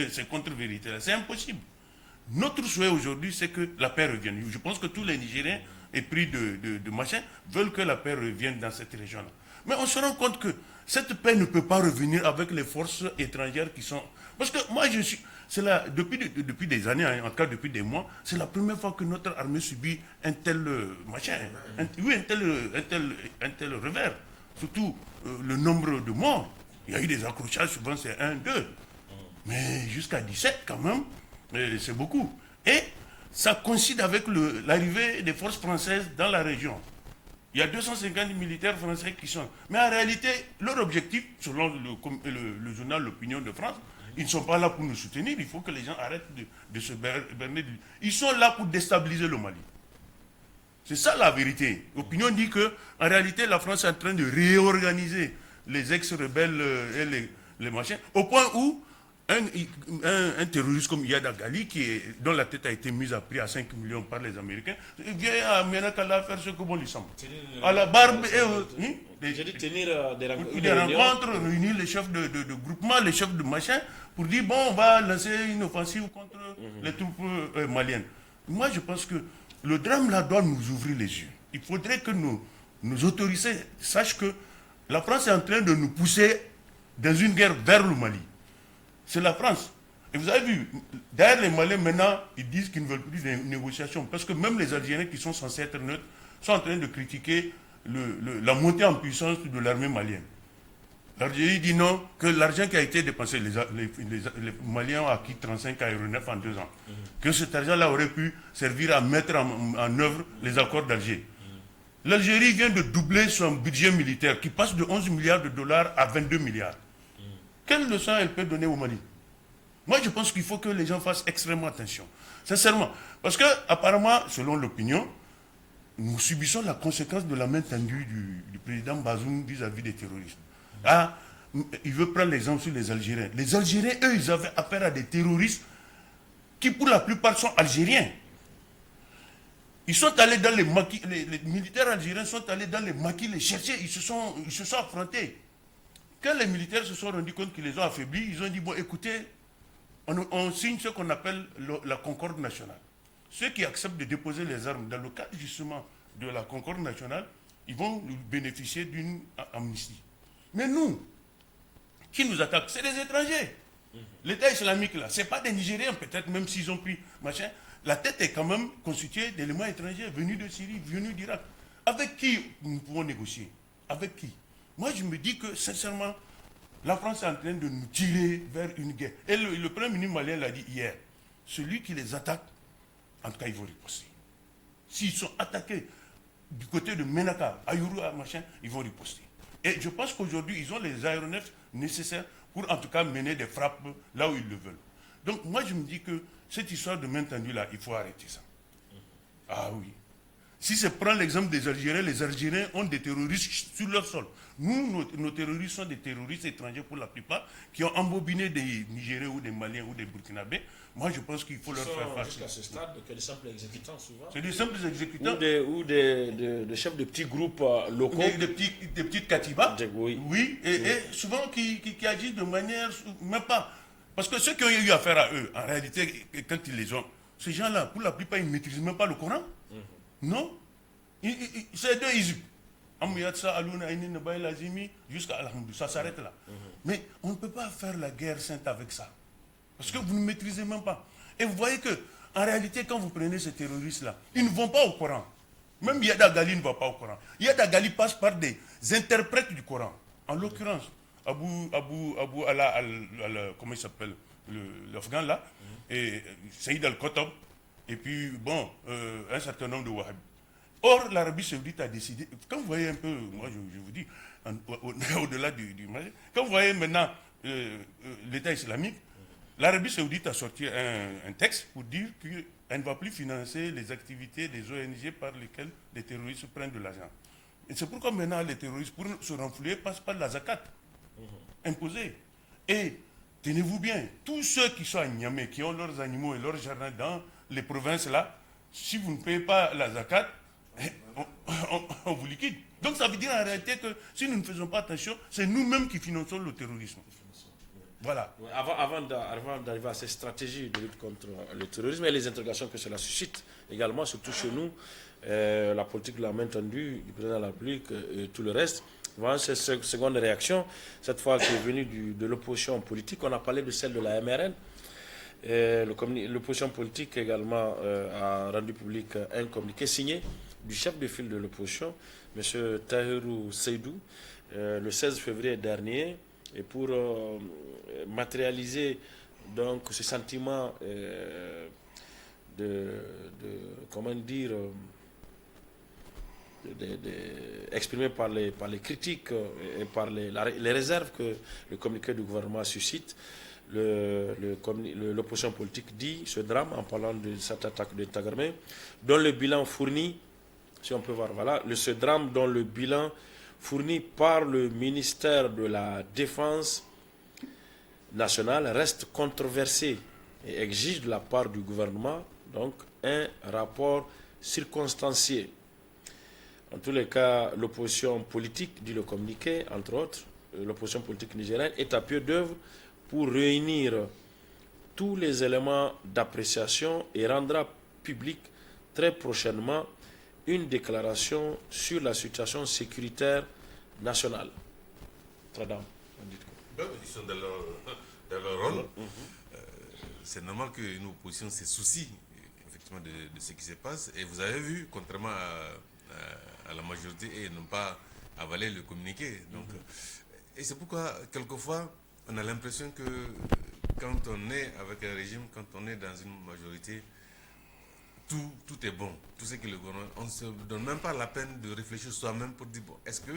ces contre-vérités-là. C'est impossible. Notre souhait aujourd'hui, c'est que la paix revienne. Je pense que tous les Nigériens, épris de machin, veulent que la paix revienne dans cette région-là. Mais on se rend compte que cette paix ne peut pas revenir avec les forces étrangères qui sont... Parce que moi, c'est là, depuis des années, en tout cas depuis des mois, c'est la première fois que notre armée subit un tel machin, un tel revers. Surtout le nombre de morts. Il y a eu des accrochages, souvent c'est 1, 2. Mais jusqu'à 17 quand même, c'est beaucoup. Et ça coïncide avec l'arrivée des forces françaises dans la région. Il y a 250 militaires français qui sont... Mais en réalité, leur objectif, selon le journal L'Opinion de France, ils ne sont pas là pour nous soutenir. Il faut que les gens arrêtent de se berner. Ils sont là pour déstabiliser le Mali. C'est ça la vérité. L'opinion dit que, en réalité, la France est en train de réorganiser les ex-rebelles et les machins, au point où un terroriste comme Yad Gali, dont la tête a été mise à prix à 5 millions par les Américains, vient à Ménakala faire ce que bon lui semble. À la barbe j'ai dit tenir des rencontres, réunir les chefs de groupement, les chefs de machin, pour dire bon, on va lancer une offensive contre les troupes maliennes. Moi, je pense que le drame là doit nous ouvrir les yeux. Il faudrait que nos autorités sachent que la France est en train de nous pousser dans une guerre vers le Mali. C'est la France. Et vous avez vu, derrière les Maliens maintenant, ils disent qu'ils ne veulent plus de négociations. Parce que même les Algériens qui sont censés être neutres sont en train de critiquer la montée en puissance de l'armée malienne. L'Algérie dit non, que l'argent qui a été dépensé, les Maliens ont acquis 35 aéronefs en 2 ans, que cet argent-là aurait pu servir à mettre en œuvre les accords d'Alger. L'Algérie vient de doubler son budget militaire qui passe de 11 milliards de dollars à 22 milliards. Quelle leçon elle peut donner au Mali? Moi, je pense qu'il faut que les gens fassent extrêmement attention. Sincèrement. Parce que, apparemment, selon l'opinion, nous subissons la conséquence de la main tendue du président Bazoum vis-à-vis des terroristes. Ah, il veut prendre l'exemple sur les Algériens. Les Algériens, eux, ils avaient affaire à des terroristes qui, pour la plupart, sont algériens. Ils sont allés dans les maquis, les militaires algériens sont allés dans les maquis les chercher, ils se sont affrontés. Quand les militaires se sont rendus compte qu'ils les ont affaiblis, ils ont dit, bon, écoutez, on signe ce qu'on appelle la concorde nationale. Ceux qui acceptent de déposer les armes dans le cadre justement de la concorde nationale, ils vont bénéficier d'une amnistie. Mais nous, qui nous attaquent, c'est des étrangers. L'État islamique, là, ce n'est pas des Nigériens, peut-être, même s'ils ont pris machin. La tête est quand même constituée d'éléments étrangers venus de Syrie, venus d'Irak. Avec qui nous pouvons négocier? Avec qui? Moi, je me dis que, sincèrement, la France est en train de nous tirer vers une guerre. Et le Premier ministre malien l'a dit hier. Celui qui les attaque, en tout cas, ils vont riposter. S'ils sont attaqués du côté de Menaka, Ayuru, machin, ils vont riposter. Et je pense qu'aujourd'hui, ils ont les aéronefs nécessaires pour, en tout cas, mener des frappes là où ils le veulent. Donc, moi, je me dis que cette histoire de main tendue là, il faut arrêter ça. Ah oui. Si je prends l'exemple des Algériens, les Algériens ont des terroristes sur leur sol. Nous, nos terroristes sont des terroristes étrangers pour la plupart, qui ont embobiné des Nigériens ou des Maliens ou des Burkinabés. Moi, je pense qu'il faut leur faire face. Jusqu'à ce stade, que des simples exécutants, souvent. C'est des simples exécutants. Ou des chefs de petits groupes locaux. Des petites katibas. Oui. Oui, et souvent qui agissent de manière... Même pas... Parce que ceux qui ont eu affaire à eux, en réalité, quand ils les ont, ces gens-là, pour la plupart, ils ne maîtrisent même pas le Coran. Non. C'est deux Izib. Jusqu'à Alhamdou, ça s'arrête là. Mais on ne peut pas faire la guerre sainte avec ça. Parce que vous ne maîtrisez même pas. Et vous voyez que, en réalité, quand vous prenez ces terroristes-là, ils ne vont pas au Coran. Même Yada Gali ne va pas au Coran. Yada Gali passe par des interprètes du Coran. En l'occurrence, Abu Allah, comment il s'appelle, l'Afghan là, et Saïd Al-Kotob, et puis, bon, un certain nombre de Wahhabis. Or, l'Arabie Saoudite a décidé, quand vous voyez un peu, moi je vous dis, au-delà du Mali, quand vous voyez maintenant l'État islamique, l'Arabie Saoudite a sorti un texte pour dire qu'elle ne va plus financer les activités des ONG par lesquelles les terroristes prennent de l'argent. Et c'est pourquoi maintenant les terroristes, pour se renflouer, passent par la zakat imposée. Et tenez-vous bien, tous ceux qui sont à Niamey, qui ont leurs animaux et leurs jardins dans les provinces là, si vous ne payez pas la zakat, on vous liquide. Donc ça veut dire en réalité que si nous ne faisons pas attention, c'est nous-mêmes qui finançons le terrorisme. Voilà. Avant d'arriver à ces stratégies de lutte contre le terrorisme et les interrogations que cela suscite également, surtout chez nous, la politique de la main tendue du président de la République et tout le reste, voilà, c'est cette seconde réaction, cette fois qui est venue de l'opposition politique, on a parlé de celle de la MRN. L'opposition politique également a rendu public un communiqué signé du chef de file de l'opposition, M. Tahirou Seydou, le 16 février dernier, et pour matérialiser donc ce sentiment exprimé par les critiques et par les réserves que le communiqué du gouvernement suscite. L'opposition politique dit ce drame en parlant de cette attaque de Tagarmé, dont le bilan fourni, si on peut voir, voilà, ce drame dont le bilan fourni par le ministère de la Défense nationale reste controversé et exige de la part du gouvernement donc un rapport circonstancié. En tous les cas, l'opposition politique, dit le communiqué, entre autres, l'opposition politique nigérienne est à pied d'œuvre pour réunir tous les éléments d'appréciation et rendra public très prochainement une déclaration sur la situation sécuritaire nationale. Tradam, ils sont dans leur rôle. C'est normal que nos oppositions se soucient effectivement de ce qui se passe. Et vous avez vu, contrairement à la majorité, ils n'ont pas avalé le communiqué. Donc, Et c'est pourquoi, quelquefois, on a l'impression que quand on est avec un régime, quand on est dans une majorité, tout est bon. Tout ce qui est le gouvernement, on ne se donne même pas la peine de réfléchir soi-même pour dire, bon, est-ce que,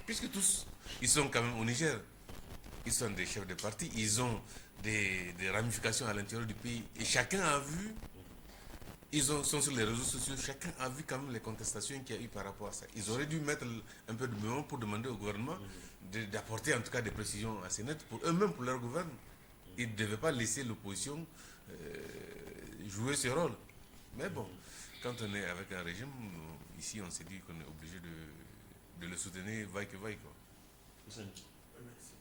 puisque tous, ils sont quand même au Niger, ils sont des chefs de parti, ils ont des ramifications à l'intérieur du pays, et chacun a vu, sont sur les réseaux sociaux, chacun a vu quand même les contestations qu'il y a eu par rapport à ça. Ils auraient dû mettre un peu de mouvement pour demander au gouvernement d'apporter en tout cas des précisions assez nettes pour eux-mêmes, pour leur gouvernement. Ils ne devaient pas laisser l'opposition jouer ce rôle. Mais bon, quand on est avec un régime, ici on s'est dit qu'on est obligé de le soutenir, vaille que vaille. C'est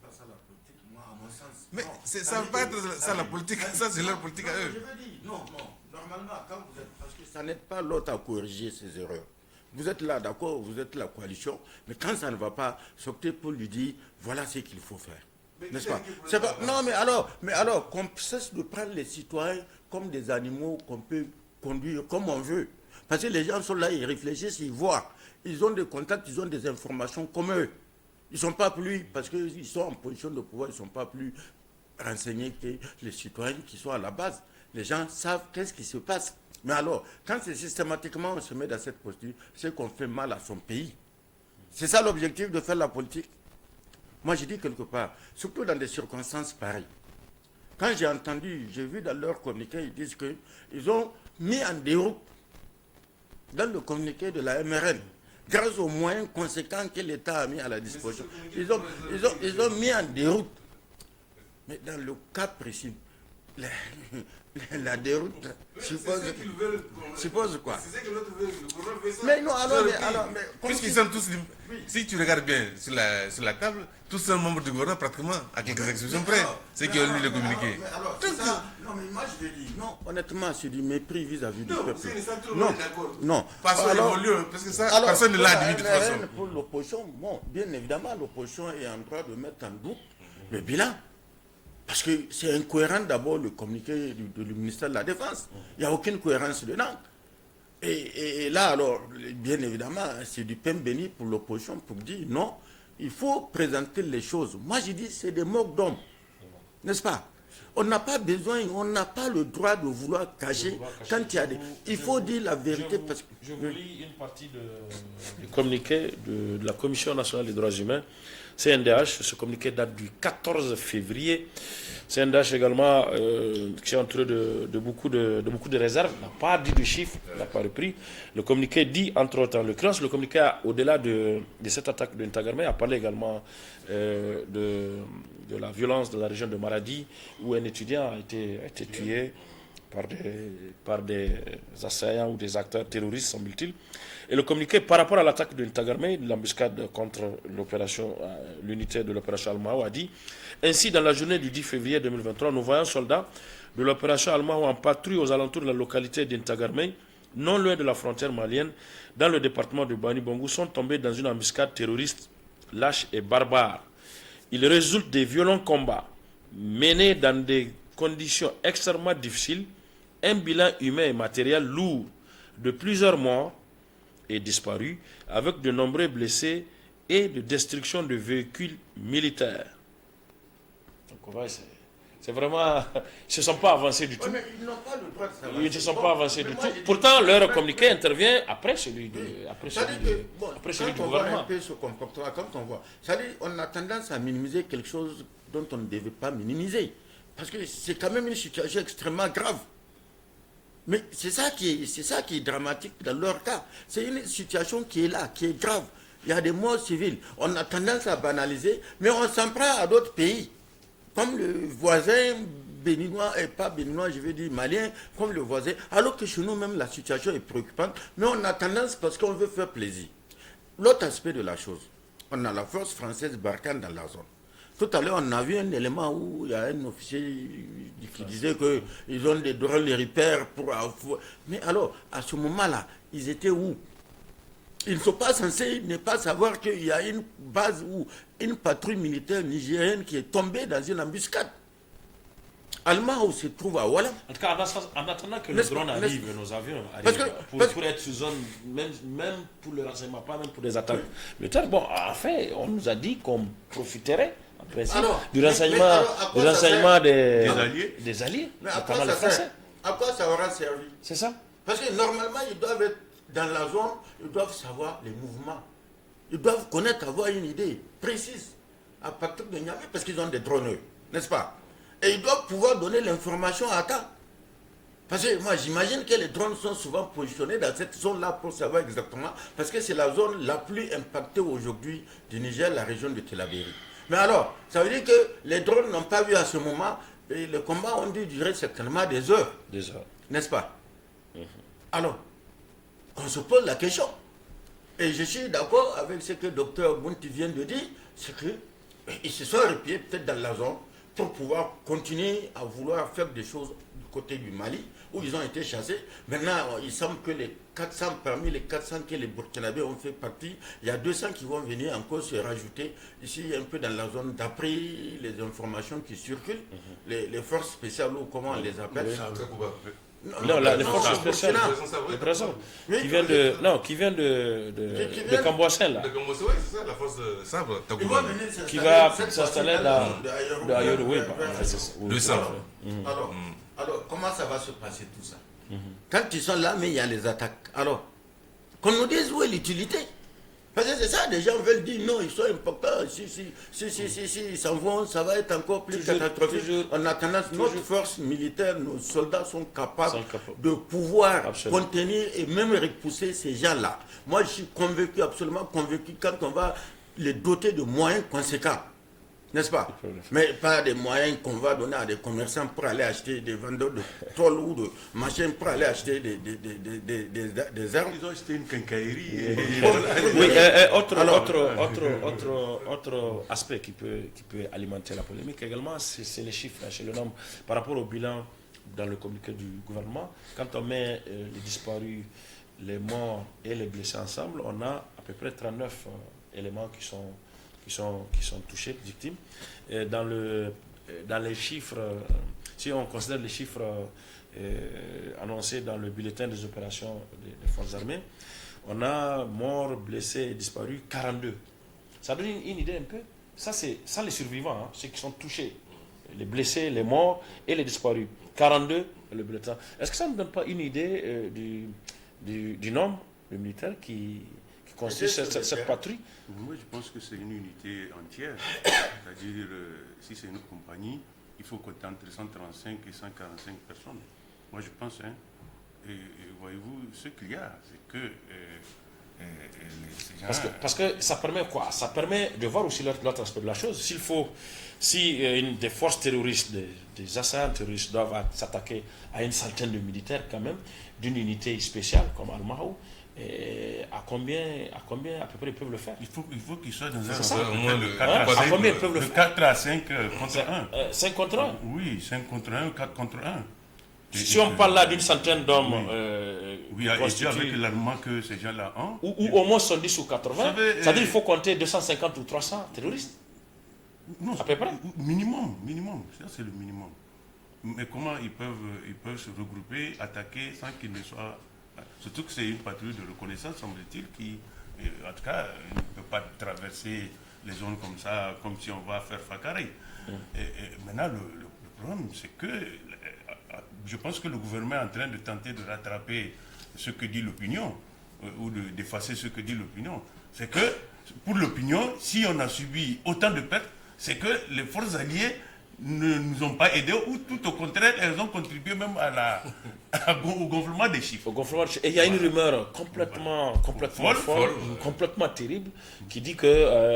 pas ça la politique, moi à mon sens. Mais ça ne va pas être ça la politique, ça c'est leur politique à eux. Je veux dire, non, normalement quand vous êtes, parce que ça n'aide pas l'autre à corriger ses erreurs. Vous êtes là, d'accord, vous êtes la coalition, mais quand ça ne va pas, sortez pour lui dire, voilà ce qu'il faut faire. N'est-ce pas? Non, mais alors, qu'on cesse de prendre les citoyens comme des animaux qu'on peut conduire comme on veut. Parce que les gens sont là, ils réfléchissent, ils voient. Ils ont des contacts, ils ont des informations comme eux. Ils ne sont pas plus, parce qu'ils sont en position de pouvoir, ils ne sont pas plus renseignés que les citoyens qui sont à la base. Les gens savent qu'est-ce qui se passe. Mais alors, quand c'est systématiquement on se met dans cette posture, c'est qu'on fait mal à son pays. C'est ça l'objectif de faire la politique. Moi, je dis quelque part, surtout dans des circonstances pareilles. Quand j'ai vu dans leur communiqué, ils disent qu'ils ont mis en déroute, dans le communiqué de la MRN, grâce aux moyens conséquents que l'État a mis à la disposition. Ils ont mis en déroute. Mais dans le cas précis, la déroute suppose quoi? C'est ce que l'autre veut, le gouvernement veut ça. Mais non, alors, puisqu'ils sont tous, si tu regardes bien sur la table, tous sont membres du gouvernement pratiquement, à quelques exceptions près, ceux qui ont lu le communiqué. Non, mais moi je vais dire, non, honnêtement, c'est du mépris vis-à-vis du peuple. Non, parce que ça, personne ne l'a dit de toute façon. Pour l'opposition, bon, bien évidemment, l'opposition est en droit de mettre en doute le bilan. Parce que c'est incohérent d'abord le communiqué du ministère de la Défense. Il n'y a aucune cohérence dedans. Et là, alors, bien évidemment, c'est du pain béni pour l'opposition pour dire non, il faut présenter les choses. Moi, je dis c'est des mots d'hommes. N'est-ce pas? On n'a pas besoin, on n'a pas le droit de vouloir cacher quand il y a des... Il faut dire la vérité parce que... Je vous lis une partie du communiqué de la Commission nationale des droits humains, CNDH. Ce communiqué date du 14 février. CNDH également, qui est entouré de beaucoup de réserves, n'a pas dit de chiffres, n'a pas repris. Le communiqué dit, entre autres, en l'occurrence, le communiqué, au-delà de cette attaque de Ntagarmey, a parlé également de la violence de la région de Maradi, où un étudiant a été tué par des assaillants ou des acteurs terroristes, semble-t-il. Et le communiqué par rapport à l'attaque de Ntagarmey, l'embuscade contre l'unité de l'opération Al-Mahou, a dit: ainsi, dans la journée du 10 février 2023, nous voyons soldats de l'opération Al-Mahou en patrouille aux alentours de la localité d'Ntagarmey, non loin de la frontière malienne, dans le département de Bani Bangou, sont tombés dans une embuscade terroriste lâche et barbare. Il résulte des violents combats menés dans des conditions extrêmement difficiles, un bilan humain et matériel lourd de plusieurs morts et disparus, avec de nombreux blessés et de destruction de véhicules militaires. Donc, c'est vraiment... Ils ne se sont pas avancés du tout. Mais ils n'ont pas le droit de savoir. Ils ne se sont pas avancés du tout. Pourtant, leur communiqué intervient après celui du gouvernement. Un peu ce comportement, quand on voit, on a tendance à minimiser quelque chose dont on ne devait pas minimiser. Parce que c'est quand même une situation extrêmement grave. Mais c'est ça qui est dramatique dans leur cas. C'est une situation qui est là, qui est grave. Il y a des morts civils. On a tendance à banaliser, mais on s'en prend à d'autres pays. Comme le voisin béninois, et pas béninois, je veux dire malien, comme le voisin. Alors que chez nous même, la situation est préoccupante. Mais on a tendance parce qu'on veut faire plaisir. L'autre aspect de la chose, on a la force française Barkhane dans la zone. Tout à l'heure, on a vu un élément où il y a un officier qui disait qu'ils ont des drones, les repères pour... Mais alors, à ce moment-là, ils étaient où? Ils ne sont pas censés ne pas savoir qu'il y a une base ou une patrouille militaire nigérienne qui est tombée dans une embuscade. Al-Mahou se trouve à Walam. En tout cas, en attendant que les drones arrivent, nos avions arrivent, pour être sur zone, même pour le renseignement, pas même pour des attaques militaires. Bon, en fait, on nous a dit qu'on profiterait, en principe, du renseignement des alliés, notamment les Français. À quoi ça aura servi? C'est ça. Parce que normalement, ils doivent être dans la zone, ils doivent savoir les mouvements. Ils doivent connaître, avoir une idée précise à partir de Niamey, parce qu'ils ont des droneurs, n'est-ce pas? Et ils doivent pouvoir donner l'information à temps. Parce que moi, j'imagine que les drones sont souvent positionnés dans cette zone-là pour savoir exactement, parce que c'est la zone la plus impactée aujourd'hui du Niger, la région de Tillabéri. Mais alors, ça veut dire que les drones n'ont pas vu à ce moment, et les combats ont dû durer certainement des heures. Des heures. N'est-ce pas? Alors, on se pose la question. Et je suis d'accord avec ce que le docteur Bounti vient de dire, c'est qu'ils se sont repliés peut-être dans la zone pour pouvoir continuer à vouloir faire des choses du côté du Mali, où ils ont été chassés. Maintenant, il semble que les 400, parmi les 400 que les Burkinabés ont fait partie, il y a 200 qui vont venir encore se rajouter ici un peu dans la zone, d'après les informations qui circulent, les forces spéciales, ou comment on les appelle. Non, les forces spéciales, les présents, qui vient de Cambouassin, là. Oui, c'est ça, la force Sabre, Qui va s'installer dans Ayoru, 200. Alors, comment ça va se passer tout ça? Quand ils sont là, mais il y a les attaques. Alors, qu'on nous dise où est l'utilité. Parce que c'est ça, les gens veulent dire non, ils sont importants. Si, ils s'en vont, ça va être encore plus catastrophique. En attendant, notre force militaire, nos soldats sont capables de pouvoir contenir et même repousser ces gens-là. Moi, je suis convaincu, absolument convaincu, quand on va les doter de moyens conséquents. N'est-ce pas? Mais pas des moyens qu'on va donner à des commerçants pour aller acheter des vendeurs de tôle ou de machines pour aller acheter des armes. Ils ont acheté une quincaillerie. Oui, autre aspect qui peut alimenter la polémique également, c'est les chiffres, c'est le nombre. Par rapport au bilan dans le communiqué du gouvernement, quand on met les disparus, les morts et les blessés ensemble, on a à peu près 39 éléments qui sont touchés, victimes. Et dans les chiffres, si on considère les chiffres annoncés dans le bulletin des opérations des forces armées, on a morts, blessés et disparus 42. Ça donne une idée un peu. Ça, c'est les survivants, ceux qui sont touchés. Les blessés, les morts et les disparus. 42, le bulletin. Est-ce que ça ne donne pas une idée du nombre de militaires qui constitue cette patrouille? Moi, je pense que c'est une unité entière. C'est-à-dire, si c'est une compagnie, il faut compter entre 135 et 145 personnes. Moi, je pense, et voyez-vous, ce qu'il y a, c'est que ces gens... Parce que ça permet quoi? Ça permet de voir aussi l'autre aspect de la chose. Si des forces terroristes, des assaillants terroristes doivent s'attaquer à une centaine de militaires quand même, d'une unité spéciale comme Al-Mahou, à combien à peu près ils peuvent le faire? Il faut qu'ils soient dans au moins le 4 à 5 contre 1. 5 contre 1? Oui, 5 contre 1, 4 contre 1. Si on parle là d'une centaine d'hommes, oui, avec l'armement que ces gens-là ont. Ou au moins 70 ou 80, ça veut dire qu'il faut compter 250 ou 300 terroristes. Non, à peu près. Minimum. Ça, c'est le minimum. Mais comment ils peuvent se regrouper, attaquer sans qu'ils ne soient... Surtout que c'est une patrouille de reconnaissance, semble-t-il, qui, en tout cas, ne peut pas traverser les zones comme ça, comme si on va faire Fakari. Et maintenant, le problème, c'est que je pense que le gouvernement est en train de tenter de rattraper ce que dit l'opinion, ou d'effacer ce que dit l'opinion. C'est que, pour l'opinion, si on a subi autant de pertes, c'est que les forces alliées ne nous ont pas aidés, ou tout au contraire, elles ont contribué même au gonflement des chiffres. Et il y a une rumeur complètement folle, complètement terrible, qui dit que...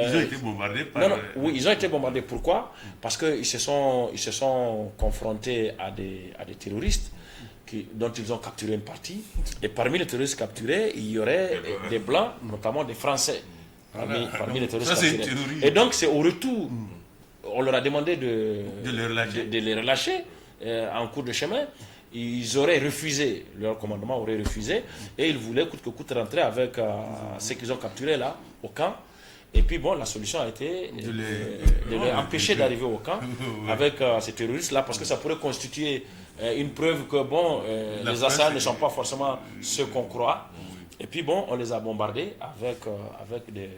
ils ont été bombardés par... Oui, ils ont été bombardés. Pourquoi? Parce qu'ils se sont confrontés à des terroristes dont ils ont capturé une partie. Et parmi les terroristes capturés, il y aurait des Blancs, notamment des Français, parmi les terroristes capturés. Et donc, c'est au retour... On leur a demandé de les relâcher en cours de chemin. Ils auraient refusé, leur commandement aurait refusé, et ils voulaient coûte que coûte rentrer avec ceux qu'ils ont capturés là, au camp. Et puis bon, la solution a été de les empêcher d'arriver au camp avec ces terroristes-là, parce que ça pourrait constituer une preuve que bon, les assaillants ne sont pas forcément ceux qu'on croit. Et puis bon, on les a bombardés avec des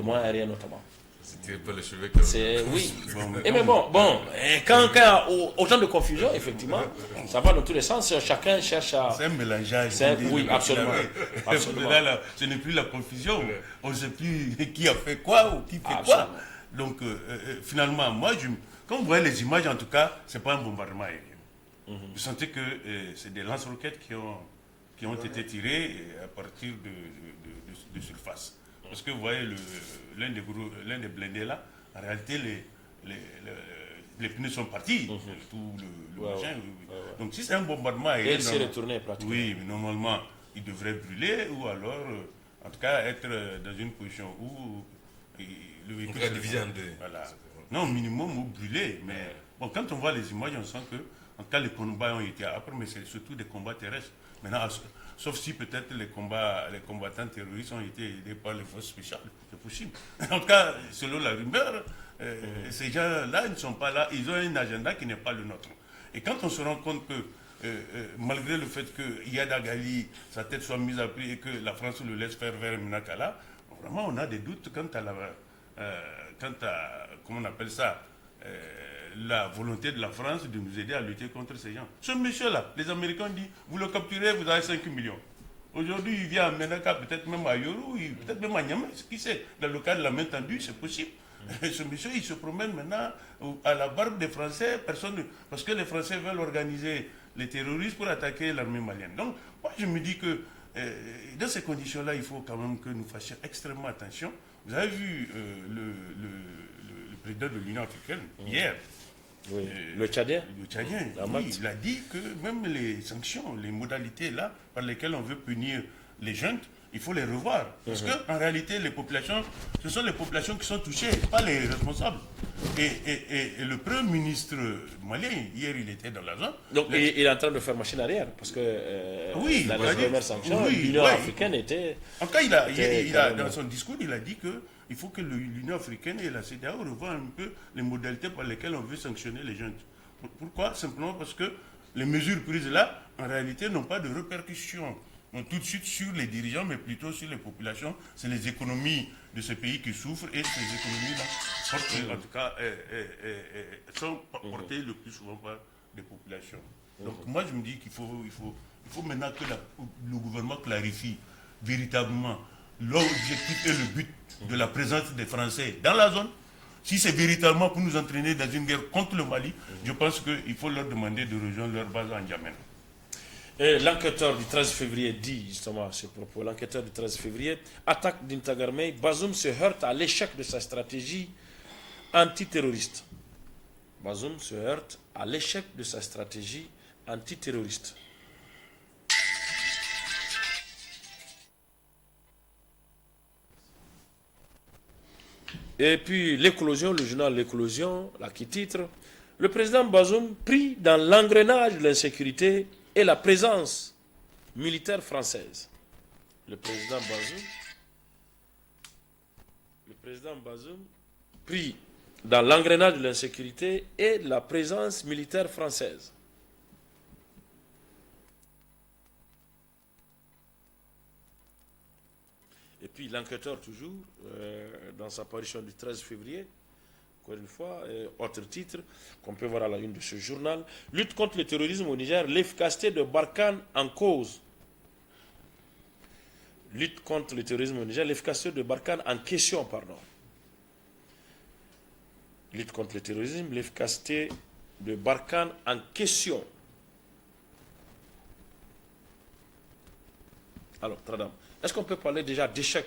moyens aériens notamment. C'était pas le chevet comme... Oui. Et mais bon, quand il y a autant de confusion, effectivement, ça va dans tous les sens. Chacun cherche à... C'est un mélangeage. Oui, absolument. Là, ce n'est plus la confusion. On ne sait plus qui a fait quoi ou qui fait quoi. Donc, finalement, moi, quand vous voyez les images, en tout cas, ce n'est pas un bombardement aérien. Vous sentez que c'est des lance-roquettes qui ont été tirées à partir de surface. Parce que vous voyez, l'un des blindés là, en réalité, les pneus sont partis, tout le machin. Donc si c'est un bombardement aérien... Et il s'est retourné pratiquement. Oui, mais normalement, il devrait brûler ou alors, en tout cas, être dans une position où le véhicule... On va diviser en deux. Voilà. Non, minimum ou brûler. Mais bon, quand on voit les images, on sent que, en tout cas, les combats ont été après, mais c'est surtout des combats terrestres. Maintenant, sauf si peut-être les combattants terroristes ont été aidés par les forces spéciales. C'est possible. En tout cas, selon la rumeur, ces gens-là, ils ne sont pas là. Ils ont un agenda qui n'est pas le nôtre. Et quand on se rend compte que, malgré le fait que Iyad Agali, sa tête soit mise à prix et que la France le laisse faire vers Minakala, vraiment, on a des doutes quant à comment on appelle ça, la volonté de la France de nous aider à lutter contre ces gens. Ce monsieur-là, les Américains disent, vous le capturez, vous avez 5 millions. Aujourd'hui, il vient à Menaka, peut-être même à Yoru, peut-être même à Niamey, qui sait. Dans le cas de la main tendue, c'est possible. Ce monsieur, il se promène maintenant à la barbe des Français, parce que les Français veulent organiser les terroristes pour attaquer l'armée malienne. Donc, moi, je me dis que dans ces conditions-là, il faut quand même que nous fassions extrêmement attention. Vous avez vu le président de l'Union africaine, hier, oui. Le Tchadien, il a dit que même les sanctions, les modalités là par lesquelles on veut punir les jeunes, il faut les revoir. Parce qu'en réalité, les populations, ce sont les populations qui sont touchées, pas les responsables. Et le Premier ministre malien, hier, il était dans la zone. Donc, il est en train de faire machine arrière, parce que la première sanction, l'Union africaine était... En tout cas, dans son discours, il a dit qu'il faut que l'Union africaine et la CEDEAO revoient un peu les modalités par lesquelles on veut sanctionner les jeunes. Pourquoi? Simplement parce que les mesures prises là, en réalité, n'ont pas de répercussions tout de suite sur les dirigeants, mais plutôt sur les populations. C'est les économies de ces pays qui souffrent, et ces économies-là, en tout cas, sont portées le plus souvent par des populations. Donc moi, je me dis qu'il faut maintenant que le gouvernement clarifie véritablement l'objectif et le but de la présence des Français dans la zone. Si c'est véritablement pour nous entraîner dans une guerre contre le Mali, je pense qu'il faut leur demander de rejoindre leur base en Djamena. L'enquêteur du 13 février dit justement à ce propos, l'enquêteur du 13 février, attaque d'Intagarmey, Bazoum se heurte à l'échec de sa stratégie antiterroriste. Bazoum se heurte à l'échec de sa stratégie antiterroriste. Et puis l'éclosion, le journal L'éclosion, là qui titre, le président Bazoum pris dans l'engrenage de l'insécurité et la présence militaire française. Le président Bazoum pris dans l'engrenage de l'insécurité et la présence militaire française. Et puis l'enquêteur toujours, dans sa parution du 13 février, encore une fois, autre titre qu'on peut voir à la une de ce journal, lutte contre le terrorisme au Niger, l'efficacité de Barkhane en cause. Lutte contre le terrorisme au Niger, l'efficacité de Barkhane en question, pardon. Lutte contre le terrorisme, l'efficacité de Barkhane en question. Alors, Tradam, est-ce qu'on peut parler déjà d'échec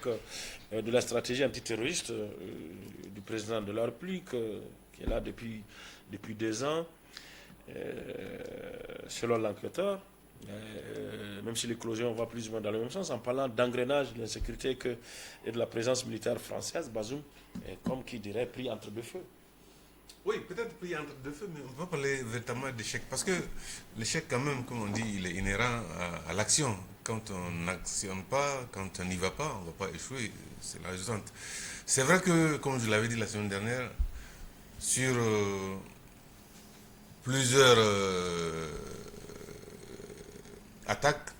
de la stratégie antiterroriste du président de la République, qui est là depuis 2 ans, selon l'enquêteur, même si l'éclosion va plus ou moins dans le même sens, en parlant d'engrenage de l'insécurité et de la présence militaire française, Bazoum est, comme qui dirait, pris entre deux feux. Oui, peut-être prier entre deux feux, mais on va parler véritablement d'échec. Parce que l'échec, quand même, comme on dit, il est inhérent à l'action. Quand on n'actionne pas, quand on n'y va pas, on ne va pas échouer. C'est la résultante. C'est vrai que, comme je l'avais dit la semaine dernière, sur plusieurs attaques,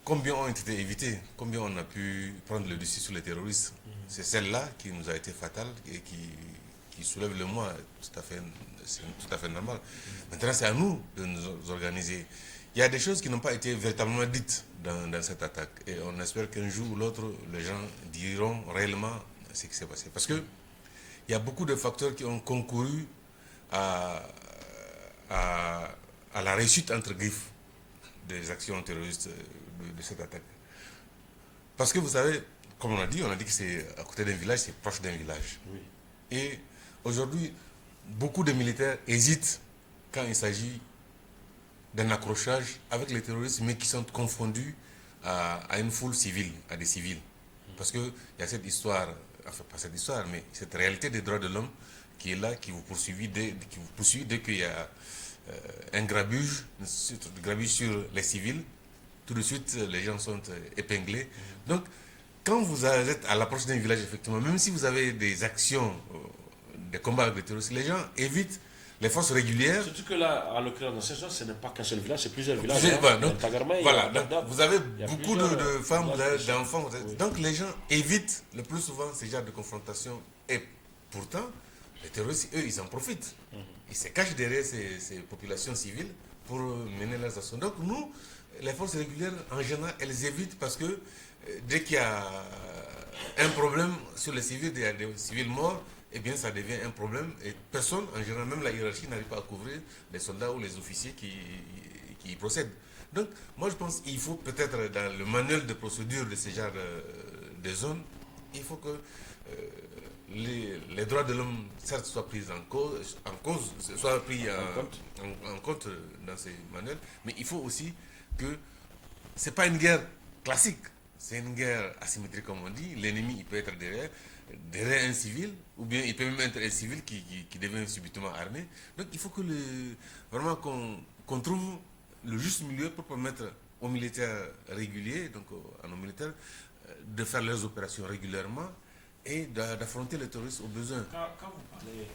combien ont été évitées, combien on a pu prendre le dessus sur les terroristes. C'est celle-là qui nous a été fatale et qui soulève le moi. C'est tout à fait normal. Maintenant, c'est à nous de nous organiser. Il y a des choses qui n'ont pas été véritablement dites dans cette attaque. Et on espère qu'un jour ou l'autre, les gens diront réellement ce qui s'est passé. Parce que il y a beaucoup de facteurs qui ont concouru à la réussite, entre griffes, des actions terroristes de cette attaque. Parce que vous savez, comme on a dit que c'est à côté d'un village, c'est proche d'un village. Oui. Et aujourd'hui, beaucoup de militaires hésitent quand il s'agit d'un accrochage avec les terroristes, mais qui sont confondus à une foule civile, à des civils. Parce qu'il y a cette histoire, enfin pas cette histoire, mais cette réalité des droits de l'homme qui est là, qui vous poursuit dès qu'il y a un grabuge sur les civils. Tout de suite, les gens sont épinglés. Donc, quand vous êtes à l'approche d'un village, effectivement, même si vous avez des actions, des combats avec les terroristes, les gens évitent les forces régulières. Surtout que là, à l'occurrence, dans ce sens, ce n'est pas qu'un seul village, c'est plusieurs villages. Donc, vous avez beaucoup de femmes, d'enfants. Oui. Donc, les gens évitent le plus souvent ce genre de confrontation. Et pourtant, les terroristes, eux, ils en profitent. Ils se cachent derrière ces populations civiles pour mener leurs actions. Donc, nous, les forces régulières, en général, elles évitent parce que dès qu'il y a un problème sur les civils, il y a des civils morts, eh bien, ça devient un problème. Et personne, en général, même la hiérarchie, n'arrive pas à couvrir les soldats ou les officiers qui y procèdent. Donc, moi, je pense qu'il faut peut-être, dans le manuel de procédure de ce genre de zones, il faut que les droits de l'homme, certes, soient pris soient pris en compte dans ces manuels, mais il faut aussi que ce n'est pas une guerre classique, c'est une guerre asymétrique, comme on dit. L'ennemi, il peut être derrière un civil, ou bien il peut même être un civil qui devient subitement armé. Donc il faut que vraiment qu'on trouve le juste milieu pour permettre aux militaires réguliers, donc à nos militaires, de faire leurs opérations régulièrement et d'affronter les terroristes au besoin.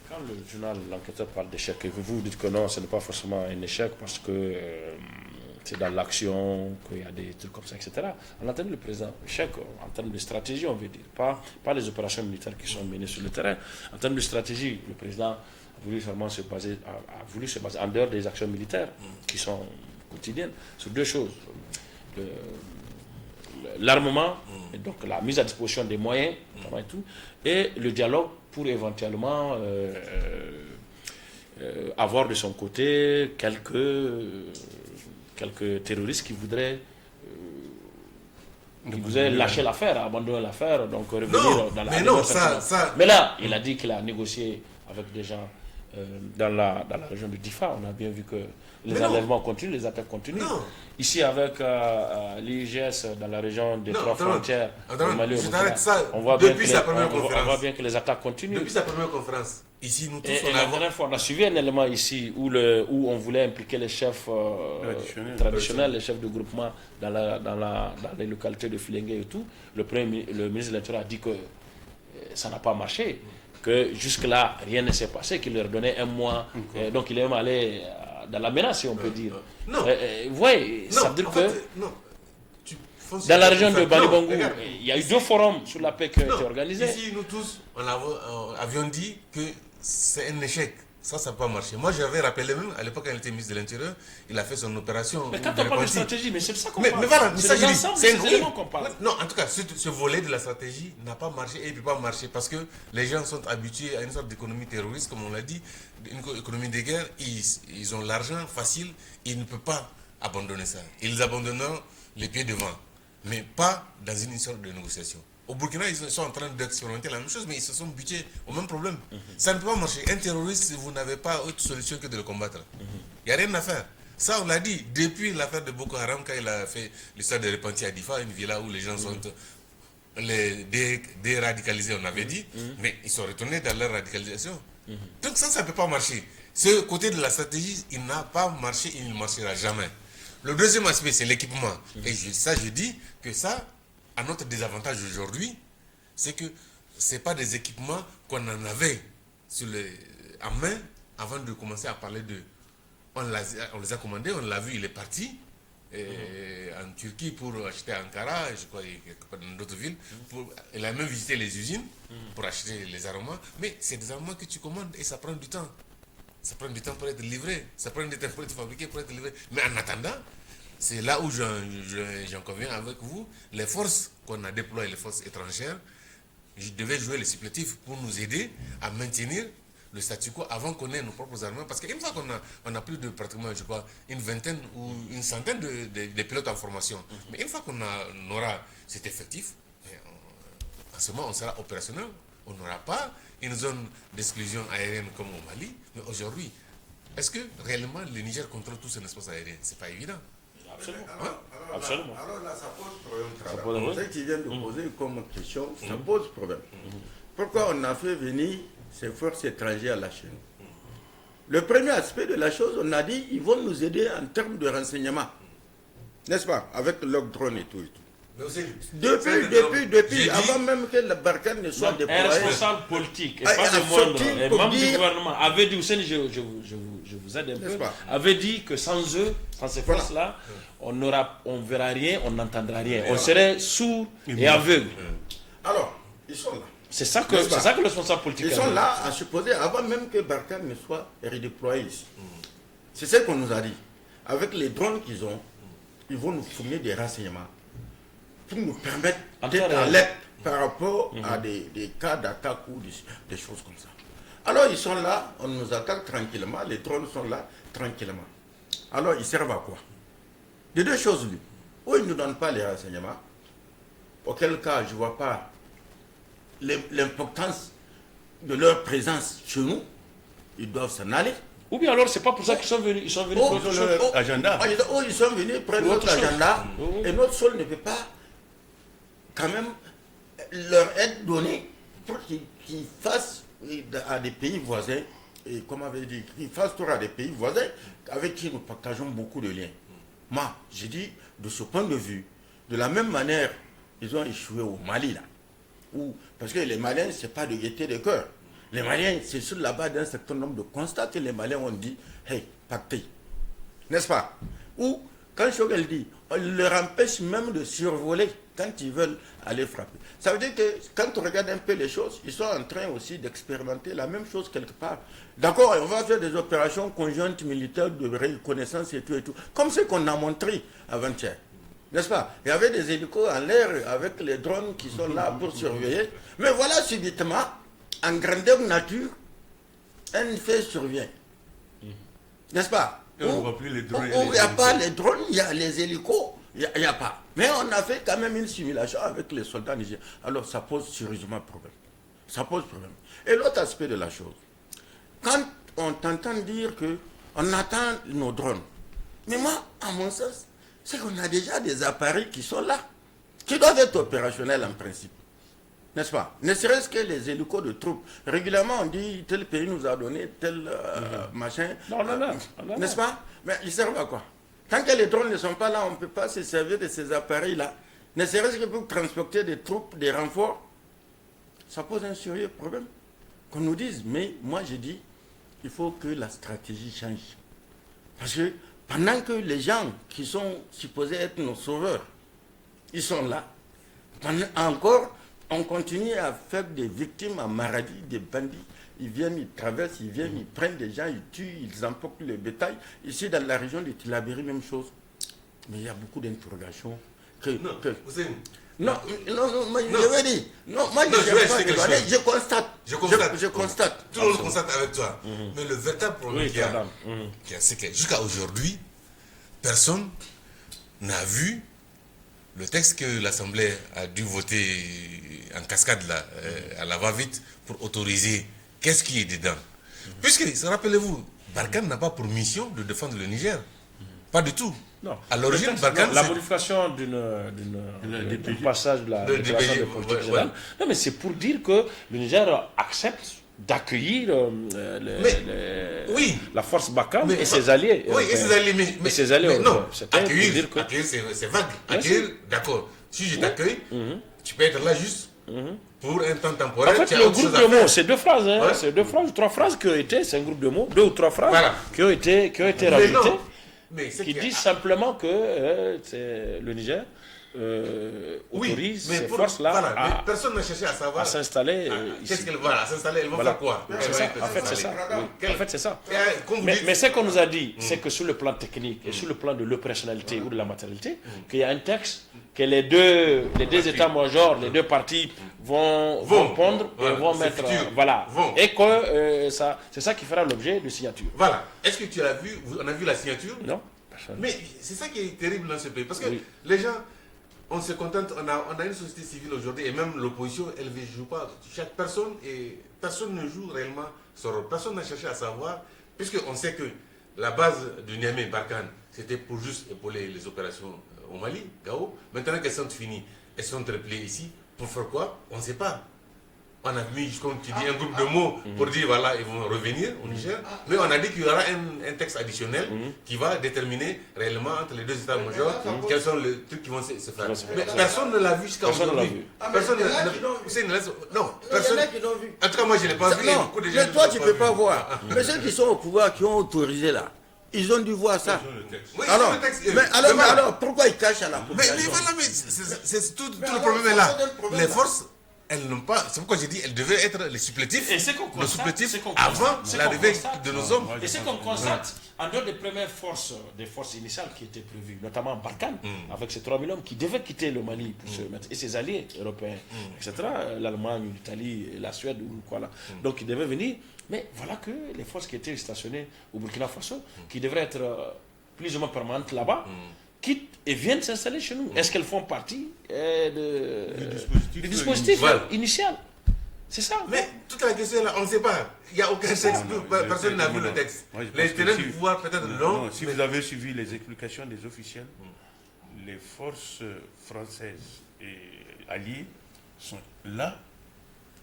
Quand le journal, l'enquêteur parle d'échec, et vous dites que non, ce n'est pas forcément un échec parce que c'est dans l'action qu'il y a des trucs comme ça, etc. On entend le président échec en termes de stratégie, on veut dire, pas les opérations militaires qui sont menées sur le terrain. En termes de stratégie, le président a voulu vraiment se baser en dehors des actions militaires qui sont quotidiennes sur deux choses. L'armement, et donc la mise à disposition des moyens, et tout, et le dialogue pour éventuellement avoir de son côté quelques terroristes qui voudraient lâcher l'affaire, abandonner l'affaire, donc revenir dans la... Mais là, il a dit qu'il a négocié avec des gens dans la région de Difa. On a bien vu que les enlèvements continuent, les attaques continuent. Ici, avec l'IGS dans la région des trois frontières, on voit bien que les attaques continuent. Depuis sa première conférence, ici, nous tous, la dernière fois, on a suivi un élément ici où on voulait impliquer les chefs traditionnels, les chefs de groupement dans les localités de Filengue et tout. Le ministre de l'Intérieur a dit que ça n'a pas marché, que jusque-là, rien ne s'est passé, qu'il leur donnait un mois. Donc, il est même allé dans la menace, si on peut dire. Vous voyez, ça veut dire que... Dans la région de Bali-Bangou, il y a eu 2 forums sur la paix qui ont été organisés. Ici, nous tous, on avions dit que c'est un échec. Ça n'a pas marché. Moi, j'avais rappelé même, à l'époque, quand il était ministre de l'Intérieur, il a fait son opération. Mais quand on parle de stratégie, mais c'est de ça qu'on parle. Mais voilà, c'est un élément qu'on parle. Non, en tout cas, ce volet de la stratégie n'a pas marché et il ne peut pas marcher parce que les gens sont habitués à une sorte d'économie terroriste, comme on l'a dit, une économie de guerre. Ils ont l'argent facile, ils ne peuvent pas abandonner ça. Ils abandonneront les pieds devant, mais pas dans une sorte de négociation. Au Burkina, ils sont en train d'expérimenter la même chose, mais ils se sont butés au même problème. Ça ne peut pas marcher. Un terroriste, vous n'avez pas autre solution que de le combattre. Il n'y a rien à faire. Ça, on l'a dit depuis l'affaire de Boko Haram, quand il a fait l'histoire de Repentis à Difa, une villa où les gens sont... les déradicaliser, on avait dit, mais ils sont retournés dans leur radicalisation. Donc ça ne peut pas marcher. Ce côté de la stratégie, il n'a pas marché, il ne marchera jamais. Le deuxième aspect, c'est l'équipement. Et je dis que ça, à notre désavantage aujourd'hui, c'est que ce n'est pas des équipements qu'on en avait en main avant de commencer à parler de... On les a commandés, on l'a vu, il est parti en Turquie pour acheter à Ankara, je crois dans d'autres villes. Il a même visité les usines pour acheter les armements. Mais c'est des armements que tu commandes et ça prend du temps. Ça prend du temps pour être livré, ça prend du temps pour être fabriqué, pour être livré. Mais en attendant, c'est là où j'en conviens avec vous, les forces qu'on a déployées, les forces étrangères, je devais jouer le supplétif pour nous aider à maintenir le statu quo avant qu'on ait nos propres armements. Parce qu'une fois qu'on a plus de pratiquement, je crois, une vingtaine ou une centaine de pilotes en formation, mais une fois qu'on aura cet effectif, en ce moment on sera opérationnel, on n'aura pas une zone d'exclusion aérienne comme au Mali. Mais aujourd'hui, est-ce que réellement le Niger contrôle tout son espace aérien? C'est pas évident. Absolument. Alors là, ça pose problème. Ce qui vient de poser comme question, ça pose problème. Pourquoi on a fait venir ces forces étrangères là chez nous? Le premier aspect de la chose, on a dit ils vont nous aider en termes de renseignement. N'est-ce pas? Avec leurs drones et tout. Depuis, avant même que la Barkhane ne soit déployée. Un responsable politique, et pas de moindre, un membre du gouvernement, avait dit, je vous aide un peu, avait dit que sans eux, sans ces forces-là, on verra rien, on n'entendra rien. On serait sourd et aveugle. Alors, ils sont là. C'est ça que le responsable politique Ils sont là à supposer, avant même que Barkhane ne soit redéployé ici. C'est ce qu'on nous a dit. Avec les drones qu'ils ont, ils vont nous fournir des renseignements pour nous permettre d'être alerte par rapport à des cas d'attaque ou des choses comme ça. Alors ils sont là, on nous attaque tranquillement, les drones sont là tranquillement. Alors ils servent à quoi? De deux choses l'une. Ou ils ne nous donnent pas les renseignements, auquel cas je ne vois pas l'importance de leur présence chez nous, ils doivent s'en aller. Ou bien alors c'est pas pour ça qu'ils sont venus. Ils sont venus pour leur agenda. Ils sont venus prendre notre agenda et notre sol ne peut pas quand même leur être donné pour qu'ils fassent à des pays voisins, et comme avait dit, qu'ils fassent tour à des pays voisins avec qui nous partageons beaucoup de liens. Moi, j'ai dit, de ce point de vue, de la même manière, ils ont échoué au Mali là. Parce que les Maliens, ce n'est pas de gaieté de cœur. Les Maliens, c'est sur la base d'un certain nombre de constats que les Maliens ont dit, hey, pactez. N'est-ce pas? Ou, quand Choguel dit, on leur empêche même de survoler quand ils veulent aller frapper. Ça veut dire que quand on regarde un peu les choses, ils sont en train aussi d'expérimenter la même chose quelque part. D'accord, on va faire des opérations conjointes militaires de reconnaissance et tout, comme ce qu'on a montré avant-hier. N'est-ce pas? Il y avait des hélicos en l'air avec les drones qui sont là pour surveiller. Mais voilà, subitement, en grandeur nature, un fait survient. N'est-ce pas? Et on ne voit plus les drones. Il n'y a pas les drones, il y a les hélicos, il n'y a pas. Mais on a fait quand même une simulation avec les soldats nigériens. Alors ça pose sérieusement problème. Ça pose problème. Et l'autre aspect de la chose, quand on t'entend dire qu'on attend nos drones, mais moi, à mon sens, c'est qu'on a déjà des appareils qui sont là, qui doivent être opérationnels en principe. N'est-ce pas? Ne serait-ce que les hélicos de troupes. Régulièrement, on dit tel pays nous a donné tel machin. Non. N'est-ce pas? Mais ils servent à quoi? Tant que les drones ne sont pas là, on ne peut pas se servir de ces appareils-là. Ne serait-ce que pour transporter des troupes, des renforts. Ça pose un sérieux problème. Qu'on nous dise, mais moi j'ai dit, il faut que la stratégie change. Parce que pendant que les gens qui sont supposés être nos sauveurs, ils sont là, encore, on continue à faire des victimes en Maradi, des bandits. Ils viennent, ils traversent, ils viennent, ils prennent des gens, ils tuent, ils emportent le bétail. Ici, dans la région de Tillabéri, même chose. Mais il y a beaucoup d'interrogations. Non, moi, je veux dire. Non, moi, je constate. Je constate. Tout le monde constate avec toi. Mais le véritable problème c'est que jusqu'à aujourd'hui, personne n'a vu le texte que l'Assemblée a dû voter en cascade là, à la va-vite pour autoriser qu'est-ce qui est dedans. Puisque, rappelez-vous, Barkhane n'a pas pour mission de défendre le Niger. Pas du tout. Non. À l'origine, La Barkhane, modification du passage de la déclaration de politique générale. Non, mais c'est pour dire que le Niger accepte d'accueillir la force Barkhane et ses alliés. Oui, et ses alliés. Mais ses alliés. Mais non, accueillir, c'est vague. Accueillir, d'accord. Si je t'accueille, tu peux être là juste pour un temps temporaire. En fait, le groupe de mots, c'est 2 phrases. Hein, c'est 2 phrases, 3 phrases qui ont été, c'est un groupe de mots, 2 ou 3 phrases qui ont été rajoutées. Qui disent simplement que le Niger autorise ces forces-là mais personne n'a cherché à savoir s'installer qu'est-ce qu'elles vont s'installer, elles vont faire quoi. En fait, c'est ça. Mais ce qu'on nous a dit, c'est que sur le plan technique et sur le plan de l'opérationnalité ou de la matérialité, qu'il y a un texte que les deux états-majors, les 2 parties vont pondre et vont mettre... Et que c'est ça qui fera l'objet de signature. Voilà. Est-ce que tu l'as vu? On a vu la signature? Non. Mais c'est ça qui est terrible dans ce pays. Parce que les gens, on se contente, on a une société civile aujourd'hui, et même l'opposition, elle ne joue pas. Chaque personne, personne ne joue réellement son rôle. Personne n'a cherché à savoir, puisqu'on sait que la base du Niamey Barkhane, c'était pour juste épauler les opérations au Mali, Gao. Maintenant qu'elles sont finies, elles sont repliées ici. Pour faire quoi? On ne sait pas. On a mis, comme tu dis, un groupe de mots pour dire voilà, ils vont revenir au Niger. Mais on a dit qu'il y aura un texte additionnel qui va déterminer réellement entre les 2 états-majors quels sont les trucs qui vont se faire. Mais personne ne l'a vu jusqu'à aujourd'hui. Personne ne l'a vu. Non, personne. En tout cas, moi, je ne l'ai pas vu. Mais toi, tu ne peux pas voir. Mais ceux qui sont au pouvoir, qui ont autorisé là, ils ont dû voir ça. Alors, pourquoi ils cachent à la population? Mais voilà, c'est tout le problème est là. Les forces, elles n'ont pas. C'est pourquoi j'ai dit qu'elles devaient être les supplétifs. Et c'est qu'on constate, avant l'arrivée de nos hommes. Et c'est qu'on constate, en dehors des premières forces, des forces initiales qui étaient prévues, notamment Barkhane, avec ces 3000 hommes qui devaient quitter le Mali pour se mettre, et ses alliés européens, etc., l'Allemagne, l'Italie, la Suède, ou quoi là. Donc ils devaient venir. Mais voilà que les forces qui étaient stationnées au Burkina Faso, qui devraient être plus ou moins permanentes là-bas, quittent et viennent s'installer chez nous. Est-ce qu'elles font partie du dispositif initial? C'est ça. Mais toute la question là, on ne sait pas. Il n'y a aucun texte, personne n'a vu le texte. Les terrains du pouvoir peut-être non. Si vous avez suivi les explications des officiels, les forces françaises et alliées sont là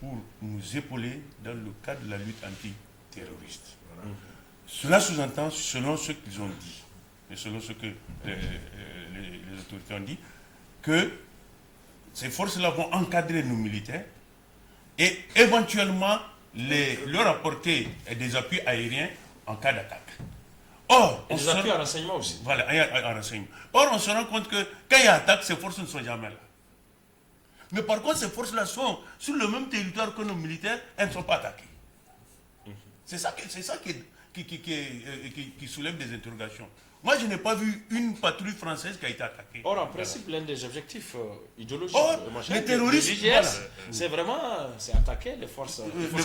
pour nous épauler dans le cadre de la lutte antiterroriste. Cela sous-entend, selon ce qu'ils ont dit, et selon ce que les autorités ont dit, que ces forces-là vont encadrer nos militaires et éventuellement leur apporter des appuis aériens en cas d'attaque. Or, des appuis en renseignement aussi. Voilà, en renseignement. Or, on se rend compte que quand il y a attaque, ces forces ne sont jamais là. Mais par contre, ces forces-là sont sur le même territoire que nos militaires, elles ne sont pas attaquées. C'est ça qui soulève des interrogations. Moi, je n'ai pas vu une patrouille française qui a été attaquée. Or, en principe, l'un des objectifs idéologiques les terroristes, l'IGS, c'est attaquer les forces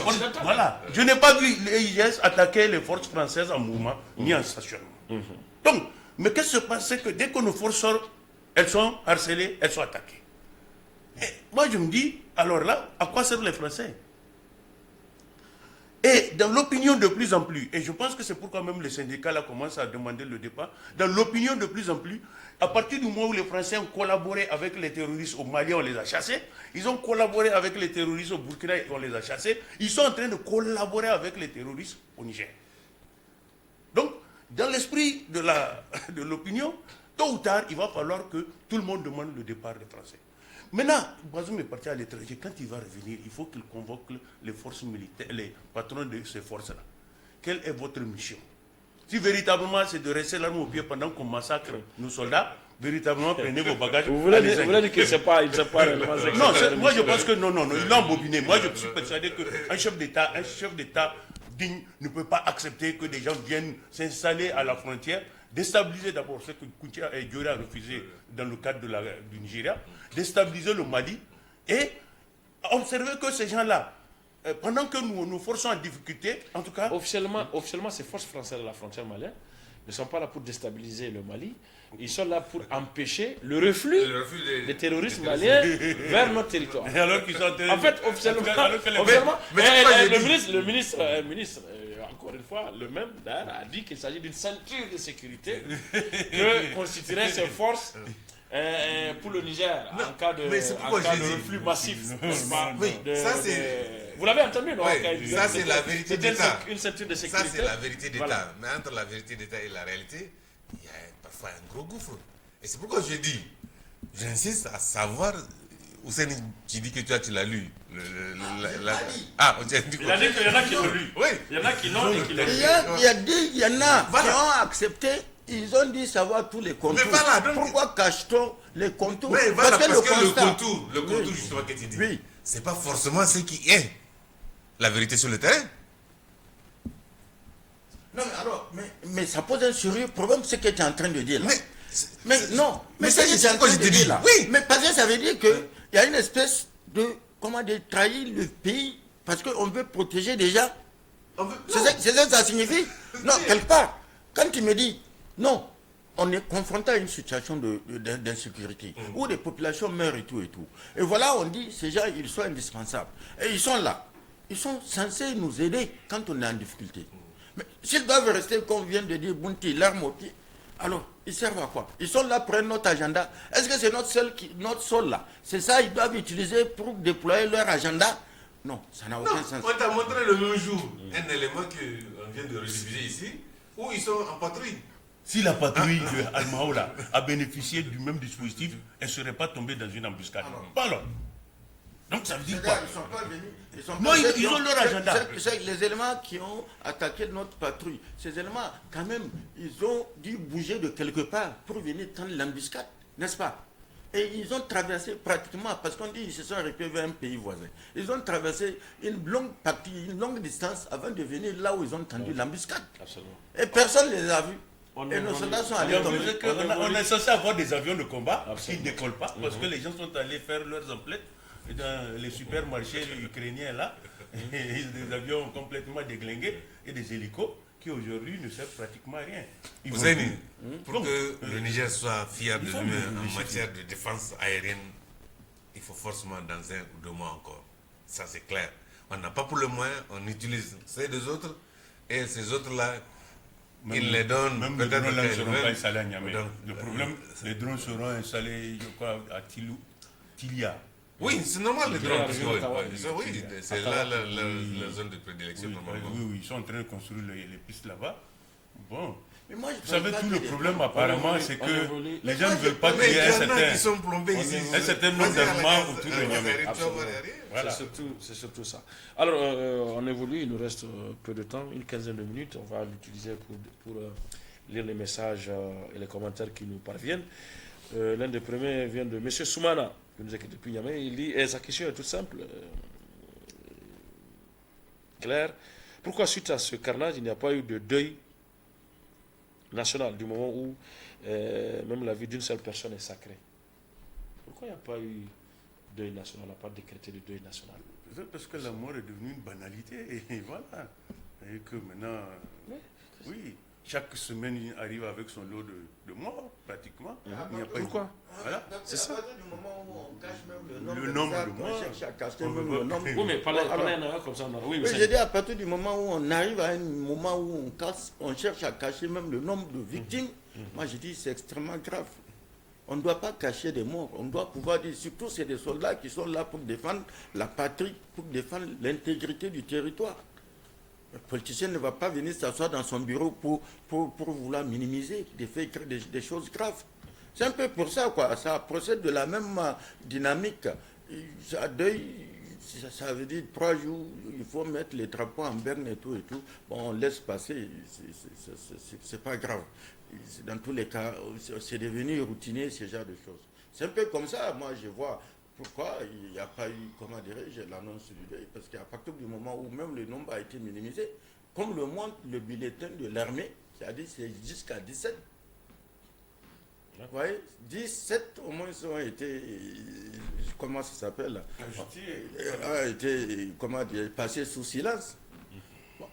occidentales. Voilà. Je n'ai pas vu l'IGS attaquer les forces françaises en mouvement, ni en stationnement. Donc, mais qu'est-ce qui se passe? C'est que dès que nos forces sortent, elles sont harcelées, elles sont attaquées. Et moi, je me dis, alors là, à quoi servent les Français? Et dans l'opinion de plus en plus, et je pense que c'est pourquoi même les syndicats là commencent à demander le départ, dans l'opinion de plus en plus, à partir du moment où les Français ont collaboré avec les terroristes au Mali, on les a chassés, ils ont collaboré avec les terroristes au Burkina, on les a chassés, ils sont en train de collaborer avec les terroristes au Niger. Donc, dans l'esprit de l'opinion, tôt ou tard, il va falloir que tout le monde demande le départ des Français. Maintenant, Bazoum est parti à l'étranger. Quand il va revenir, il faut qu'il convoque les forces militaires, les patrons de ces forces-là. Quelle est votre mission? Si véritablement c'est de rester l'arme au pied pendant qu'on massacre nos soldats, véritablement prenez vos bagages. Vous voulez dire que c'est pas réellement ça? Non, moi je pense que non, il l'a embobiné. Moi je suis persuadé qu'un chef d'État digne ne peut pas accepter que des gens viennent s'installer à la frontière, déstabiliser d'abord ce que Koutia et Dioré a refusé dans le cadre du Nigeria, déstabiliser le Mali et observer que ces gens-là, pendant que nos forces sont en difficulté, en tout cas... Officiellement, ces forces françaises à la frontière malienne ne sont pas là pour déstabiliser le Mali, ils sont là pour empêcher le reflux des terroristes maliens vers notre territoire. Alors qu'ils sont en fait, officiellement, le ministre encore une fois, le même d'ailleurs a dit qu'il s'agit d'une ceinture de sécurité que constitueraient ces forces pour le Niger en cas de reflux massif. Vous l'avez entendu, non? Ça, c'est la vérité d'État. Une ceinture de sécurité. Ça, c'est la vérité d'État. Voilà. Mais entre la vérité d'État et la réalité, il y a parfois un gros gouffre. Et c'est pourquoi je dis, j'insiste à savoir. Hussein, tu dis que tu l'as lu. Ah, il a dit qu'il y en a qui l'ont lu. Oui. Il y en a qui l'ont et qui l'ont lu. Il y en a qui ont accepté. Ils ont dit savoir tous les contours. Mais voilà, donc, pourquoi cache-t-on les contours? Mais voilà, parce que le contour justement que tu dis, oui, c'est pas forcément ce qui est la vérité sur le terrain. Non, mais alors, mais ça pose un sérieux problème, ce que tu es en train de dire là. Mais c'est ce que tu es en train de dire là. Oui, mais parce que ça veut dire qu'il y a une espèce de, trahir le pays, parce qu'on veut protéger déjà. C'est ça que ça signifie? Non, quelque part, quand tu me dis, non, on est confronté à une situation d'insécurité, où les populations meurent et tout. Et voilà, on dit, ces gens, ils sont indispensables. Et ils sont là. Ils sont censés nous aider quand on est en difficulté. Mais s'ils doivent rester, comme vient de dire Bounty, l'arme au pied, alors, ils servent à quoi? Ils sont là pour notre agenda. Est-ce que c'est notre sol là? C'est ça, ils doivent utiliser pour déployer leur agenda? Non, ça n'a aucun sens. On t'a montré le même jour un élément qu'on vient de rediffuser ici, où ils sont en patrouille. Si la patrouille de Al-Maoula a bénéficié du même dispositif, elle ne serait pas tombée dans une embuscade. Pas alors. Donc ça veut dire quoi? Ils ne sont pas venus. Non, ils ont leur agenda. Les éléments qui ont attaqué notre patrouille, ces éléments, quand même, ils ont dû bouger de quelque part pour venir tendre l'embuscade, n'est-ce pas? Et ils ont traversé pratiquement, parce qu'on dit qu'ils se sont arrêtés vers un pays voisin. Ils ont traversé une longue partie, une longue distance avant de venir là où ils ont tendu l'embuscade. Absolument. Et personne ne les a vus. Et nos soldats sont allés tomber. On est censé avoir des avions de combat qui ne décollent pas, parce que les gens sont allés faire leurs emplettes dans les supermarchés ukrainiens là, et des avions complètement déglingués et des hélicos qui aujourd'hui ne servent pratiquement à rien. Vous avez pour que le Niger soit fiable de lui-même en matière de défense aérienne, il faut forcément dans 1 ou 2 mois encore. Ça c'est clair. On n'a pas pour le moyen, on utilise ceux des autres, et ces autres-là, ils les donnent. Même les drones là ne seront pas installés à Niamey. Le problème, les drones seront installés, je crois, à Tilia. Oui, c'est normal les drones. Oui, c'est là la zone de prédilection. Oui, ils sont en train de construire les pistes là-bas. Bon. Mais moi, vous savez, tout le problème apparemment, c'est que les gens ne veulent pas créer un certain nombre d'armements autour de Niamey. Voilà. C'est surtout ça. Alors, on évolue, il nous reste peu de temps, une quinzaine de minutes. On va l'utiliser pour lire les messages et les commentaires qui nous parviennent. L'un des premiers vient de M. Soumana, qui nous écrit depuis Niamey. Il dit, et sa question est toute simple, claire. Pourquoi suite à ce carnage, il n'y a pas eu de deuil national du moment où même la vie d'une seule personne est sacrée? Pourquoi il n'y a pas eu deuil national, on n'a pas décrété de deuil national? Peut-être parce que la mort est devenue une banalité, et voilà. Et que maintenant, oui, chaque semaine, il arrive avec son lot de morts, pratiquement. Pourquoi? Voilà. C'est ça. Du moment où on cache même le nombre de morts. On cherche à cacher même le nombre. Oui, mais prenez un comme ça. Oui, j'ai dit à partir du moment où on arrive à un moment où on cherche à cacher même le nombre de victimes, moi je dis c'est extrêmement grave. On ne doit pas cacher des morts. On doit pouvoir dire, surtout c'est des soldats qui sont là pour défendre la patrie, pour défendre l'intégrité du territoire. Le politicien ne va pas venir s'asseoir dans son bureau pour vouloir minimiser des choses graves. C'est un peu pour ça, quoi. Ça procède de la même dynamique. À deuil, ça veut dire 3 jours, il faut mettre les drapeaux en berne et tout. Bon, on laisse passer, c'est pas grave. Dans tous les cas, c'est devenu routinier, ce genre de choses. C'est un peu comme ça, moi je vois. Pourquoi il n'y a pas eu, comment dirais-je, l'annonce du deuil? Parce qu'à partir du moment où même le nombre a été minimisé, comme le montre le bulletin de l'armée, c'est-à-dire c'est jusqu'à 17. Vous voyez, 17 au moins ont été, comment ça s'appelle, a été, comment dire, passé sous silence. Bon.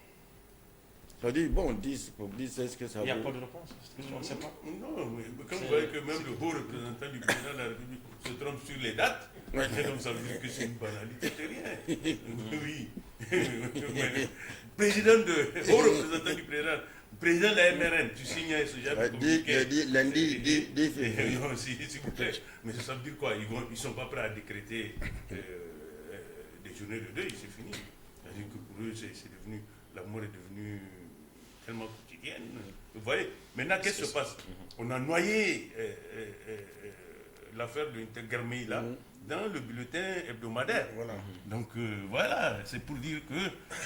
Ça dit, bon, 10 pour 10, est-ce que ça Il n'y a vaut- pas de réponse à cette question, on ne sait pas. Non, mais quand vous voyez que même le haut représentant du président de la République se trompe sur les dates, donc ça veut dire que c'est une banalité, c'est rien. Oui. Mais président de haut représentant du président de la MRN, tu signes ce genre de communiqué. Lundi, 10 février. Non, s'il vous plaît. Mais ça veut dire quoi? Ils ne sont pas prêts à décréter des journées de deuil, c'est fini. C'est-à-dire que pour eux, c'est devenu, la mort est devenue tellement quotidienne. Vous voyez? Maintenant, qu'est-ce qui se passe? On a noyé l'affaire de Intergarmi là dans le bulletin hebdomadaire. Voilà. Donc voilà, c'est pour dire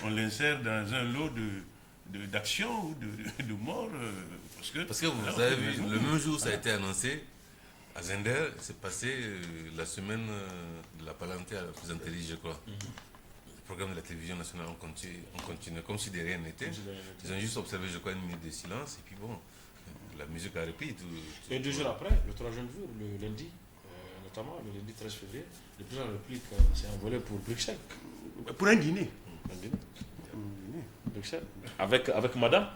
qu'on l'insère dans un lot d'actions ou de morts. Parce que vous avez vu, le même jour où ça a été annoncé, à Zender, c'est passé la semaine de la palanquée à la plaisanterie, je crois. Le programme de la télévision nationale, on continue comme si de rien n'était. Ils ont juste observé, je crois, une minute de silence, et puis bon, la musique a repris. Et 2 jours après, le 3 juin, le lundi, notamment le lundi 13 février, le président de la République s'est envolé pour Bruxelles. Pour un dîner. Bruxelles. Avec madame.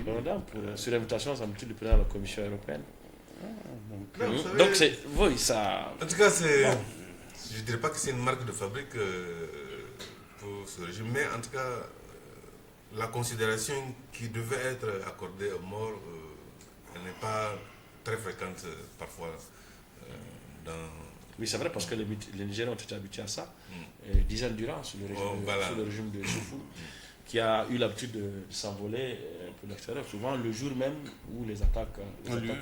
Madame, sur l'invitation, ça me dit, du président de la Commission européenne. Donc, c'est. Oui, ça. En tout cas, c'est. Je ne dirais pas que c'est une marque de fabrique pour ce régime, mais en tout cas, la considération qui devait être accordée aux morts, elle n'est pas très fréquente parfois dans. Oui, c'est vrai, parce que les Nigériens ont été habitués à ça. 10 ans durant, sous le régime de Soufou, qui a eu l'habitude de s'envoler pour l'extérieur, souvent le jour même où les attaques ont lieu.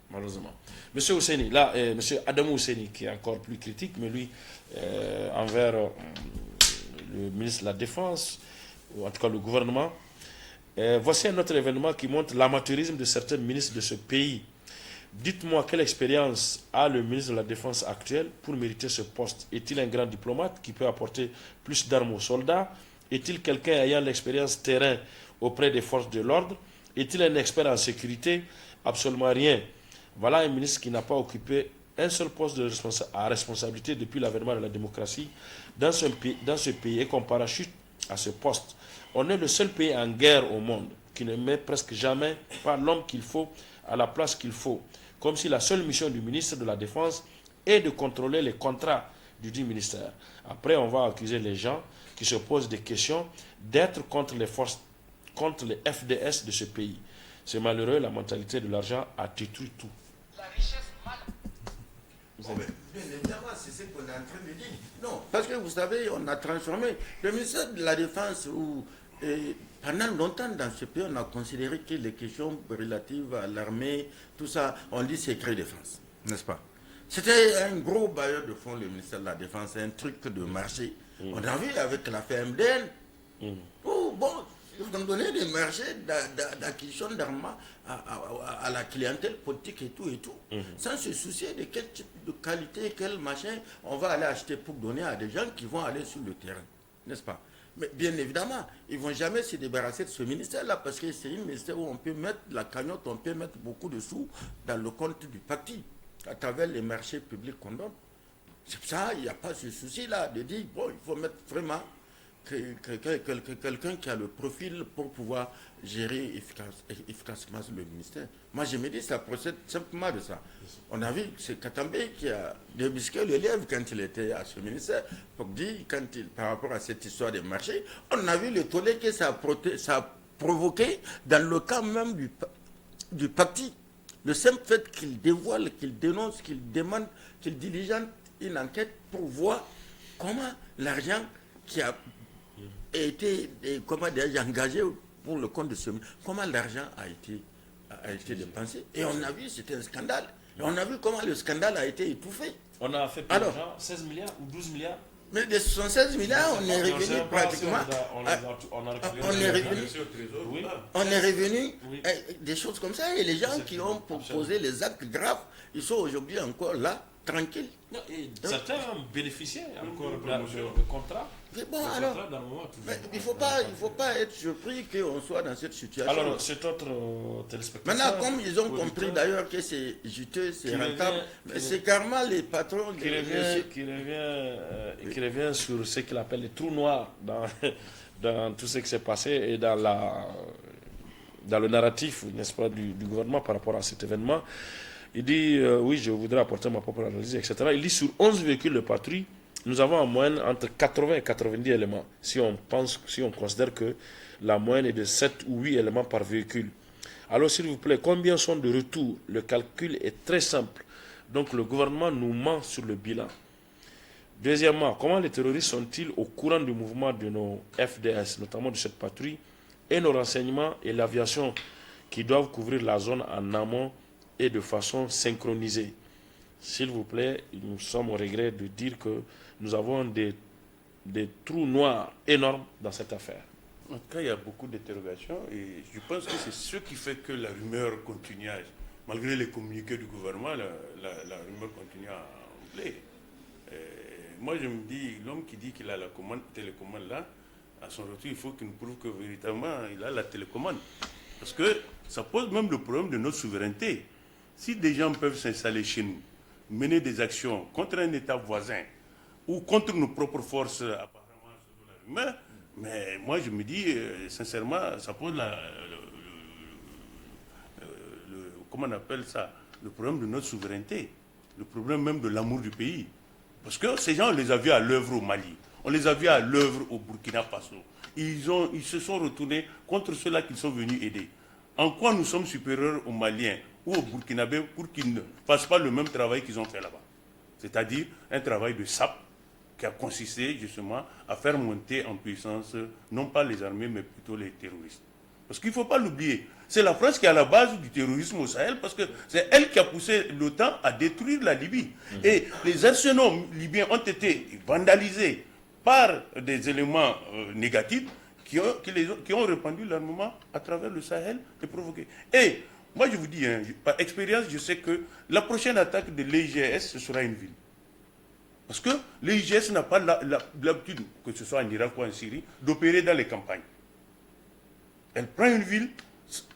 Malheureusement. Monsieur Ousseini, là, monsieur Adamou Ousseini, qui est encore plus critique, mais lui, envers le ministre de la Défense, ou en tout cas le gouvernement, voici un autre événement qui montre l'amateurisme de certains ministres de ce pays. Dites-moi, quelle expérience a le ministre de la Défense actuel pour mériter ce poste? Est-il un grand diplomate qui peut apporter plus d'armes aux soldats? Est-il quelqu'un ayant l'expérience terrain auprès des forces de l'ordre? Est-il un expert en sécurité? Absolument rien. Voilà un ministre qui n'a pas occupé un seul poste à responsabilité depuis l'avènement de la démocratie dans ce pays et qu'on parachute à ce poste. On est le seul pays en guerre au monde qui ne met presque jamais pas l'homme qu'il faut à la place qu'il faut. Comme si la seule mission du ministre de la Défense est de contrôler les contrats du dit ministère. Après, on va accuser les gens qui se posent des questions d'être contre les forces, contre les FDS de ce pays. C'est malheureux, la mentalité de l'argent a détruit tout. La richesse mal. Bien évidemment, c'est ce qu'on est en train de dire. Non, parce que vous savez, on a transformé le ministère de la Défense où pendant longtemps dans ce pays, on a considéré que les questions relatives à l'armée, tout ça, on dit secret défense, n'est-ce pas? C'était un gros bailleur de fonds, le ministère de la Défense, un truc de marché. On a vu avec l'affaire MDN, où, bon, ils ont donné des marchés d'acquisition d'armes à la clientèle politique et tout, sans se soucier de quel type de qualité, quel machin on va aller acheter pour donner à des gens qui vont aller sur le terrain, n'est-ce pas? Mais bien évidemment, ils ne vont jamais se débarrasser de ce ministère-là parce que c'est un ministère où on peut mettre la cagnotte, on peut mettre beaucoup de sous dans le compte du parti à travers les marchés publics qu'on donne. C'est pour ça, il n'y a pas ce souci-là de dire, bon, il faut mettre vraiment quelqu'un qui a le profil pour pouvoir gérer efficacement le ministère. Moi, je me dis, ça procède simplement de ça. On a vu que c'est Katambe qui a débusqué le lièvre quand il était à ce ministère, pour dire, par rapport à cette histoire des marchés, on a vu le tollé que ça a provoqué dans le camp même du parti. Le simple fait qu'il dévoile, qu'il dénonce, qu'il demande, qu'il diligente une enquête pour voir comment l'argent qui a été engagé pour le compte de ce ministère, comment l'argent a été dépensé. Et on a vu, c'était un scandale. Et on a vu comment le scandale a été étouffé. On a fait plus 16 milliards ou 12 milliards. Mais de 76 milliards, on est revenu pratiquement. On est revenu des choses comme ça. Et les gens qui ont proposé les actes graves, ils sont aujourd'hui encore là, tranquilles. Non, et certains ont bénéficié encore de contrats. Mais bon, alors, il ne faut pas être surpris qu'on soit dans cette situation. Alors, cet autre téléspectateur... Maintenant, comme ils ont compris d'ailleurs que c'est juteux, c'est rentable, c'est carrément les patrons... Qui revient sur ce qu'il appelle les trous noirs dans tout ce qui s'est passé et dans le narratif, n'est-ce pas, du gouvernement par rapport à cet événement. Il dit, oui, je voudrais apporter ma propre analyse, etc. Il dit, sur 11 véhicules de patrouille, nous avons en moyenne entre 80 et 90 éléments. Si on considère que la moyenne est de 7 ou 8 éléments par véhicule. Alors, s'il vous plaît, combien sont de retour? Le calcul est très simple. Donc, le gouvernement nous ment sur le bilan. Deuxièmement, comment les terroristes sont-ils au courant du mouvement de nos FDS, notamment de cette patrouille, et nos renseignements et l'aviation qui doivent couvrir la zone en amont et de façon synchronisée? S'il vous plaît, nous sommes au regret de dire que nous avons des trous noirs énormes dans cette affaire. En tout cas, il y a beaucoup d'interrogations et je pense que c'est ce qui fait que la rumeur continue, malgré les communiqués du gouvernement, la rumeur continue à enfler. Moi, je me dis, l'homme qui dit qu'il a la télécommande là, à son retour, il faut qu'il nous prouve que véritablement, il a la télécommande. Parce que ça pose même le problème de notre souveraineté. Si des gens peuvent s'installer chez nous, mener des actions contre un État voisin ou contre nos propres forces, apparemment, selon la rumeur, mais moi, je me dis, sincèrement, ça pose comment on appelle ça, le problème de notre souveraineté, le problème même de l'amour du pays. Parce que ces gens, on les a vus à l'œuvre au Mali, on les a vus à l'œuvre au Burkina Faso. Ils se sont retournés contre ceux-là qu'ils sont venus aider. En quoi nous sommes supérieurs aux Maliens ou aux Burkinabés pour qu'ils ne fassent pas le même travail qu'ils ont fait là-bas? C'est-à-dire un travail de sape qui a consisté justement à faire monter en puissance non pas les armées mais plutôt les terroristes. Parce qu'il ne faut pas l'oublier, c'est la France qui est à la base du terrorisme au Sahel parce que c'est elle qui a poussé l'OTAN à détruire la Libye. Et les arsenaux libyens ont été vandalisés par des éléments négatifs qui ont répandu l'armement à travers le Sahel et provoqué. Et moi je vous dis, par expérience, je sais que la prochaine attaque de l'IGS, ce sera une ville. Parce que l'IGS n'a pas l'habitude, que ce soit en Irak ou en Syrie, d'opérer dans les campagnes. Elle prend une ville,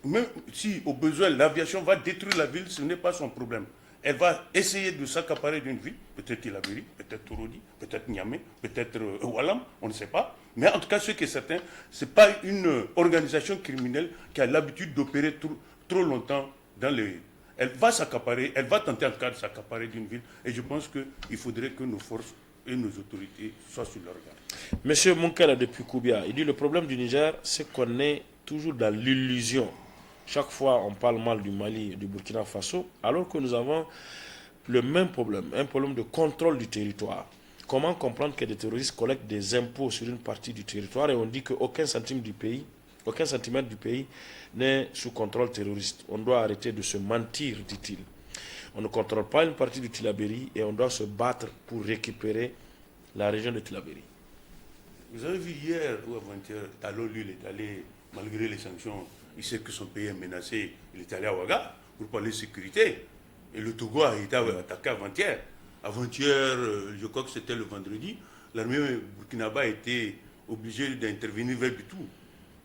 même si au besoin l'aviation va détruire la ville, ce n'est pas son problème. Elle va essayer de s'accaparer d'une ville, peut-être Tillabéri, peut-être Torodi, peut-être Niamey, peut-être Oualam, on ne sait pas. Mais en tout cas, ce qui est certain, ce n'est pas une organisation criminelle qui a l'habitude d'opérer trop longtemps dans les villes. Elle va s'accaparer, elle va tenter en cas de s'accaparer d'une ville. Et je pense qu'il faudrait que nos forces et nos autorités soient sur leur garde. Monsieur Moukela depuis Koubia, il dit le problème du Niger, c'est qu'on est toujours dans l'illusion. Chaque fois, on parle mal du Mali et du Burkina Faso, alors que nous avons le même problème, un problème de contrôle du territoire. Comment comprendre que des terroristes collectent des impôts sur une partie du territoire et on dit qu'aucun centimètre du pays n'est sous contrôle terroriste? On doit arrêter de se mentir, dit-il. On ne contrôle pas une partie du Tillabéri et on doit se battre pour récupérer la région de Tillabéri. Vous avez vu hier ou avant-hier, Talon, lui, il est allé, malgré les sanctions, il sait que son pays est menacé, il est allé à Ouaga pour parler de sécurité. Et le Togo a été attaqué avant-hier. Avant-hier, je crois que c'était le vendredi, l'armée burkinabé a été obligée d'intervenir vers Bitou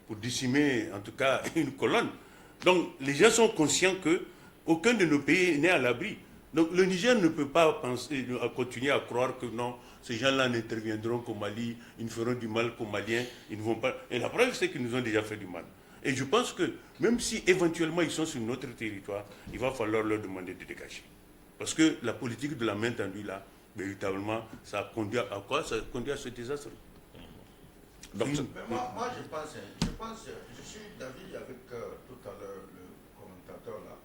pour décimer, en tout cas, une colonne. Donc, les gens sont conscients qu'aucun de nos pays n'est à l'abri. Donc, le Niger ne peut pas continuer à croire que non, ces gens-là n'interviendront qu'au Mali, ils ne feront du mal qu'aux Maliens, ils ne vont pas... Et la preuve, c'est qu'ils nous ont déjà fait du mal. Et je pense que même si éventuellement ils sont sur notre territoire, il va falloir leur demander de dégager. Parce que la politique de la main tendue là, véritablement, ça conduit à quoi? Ça conduit à ce désastre. Donc, moi je suis d'avis avec tout à l'heure le commentateur là.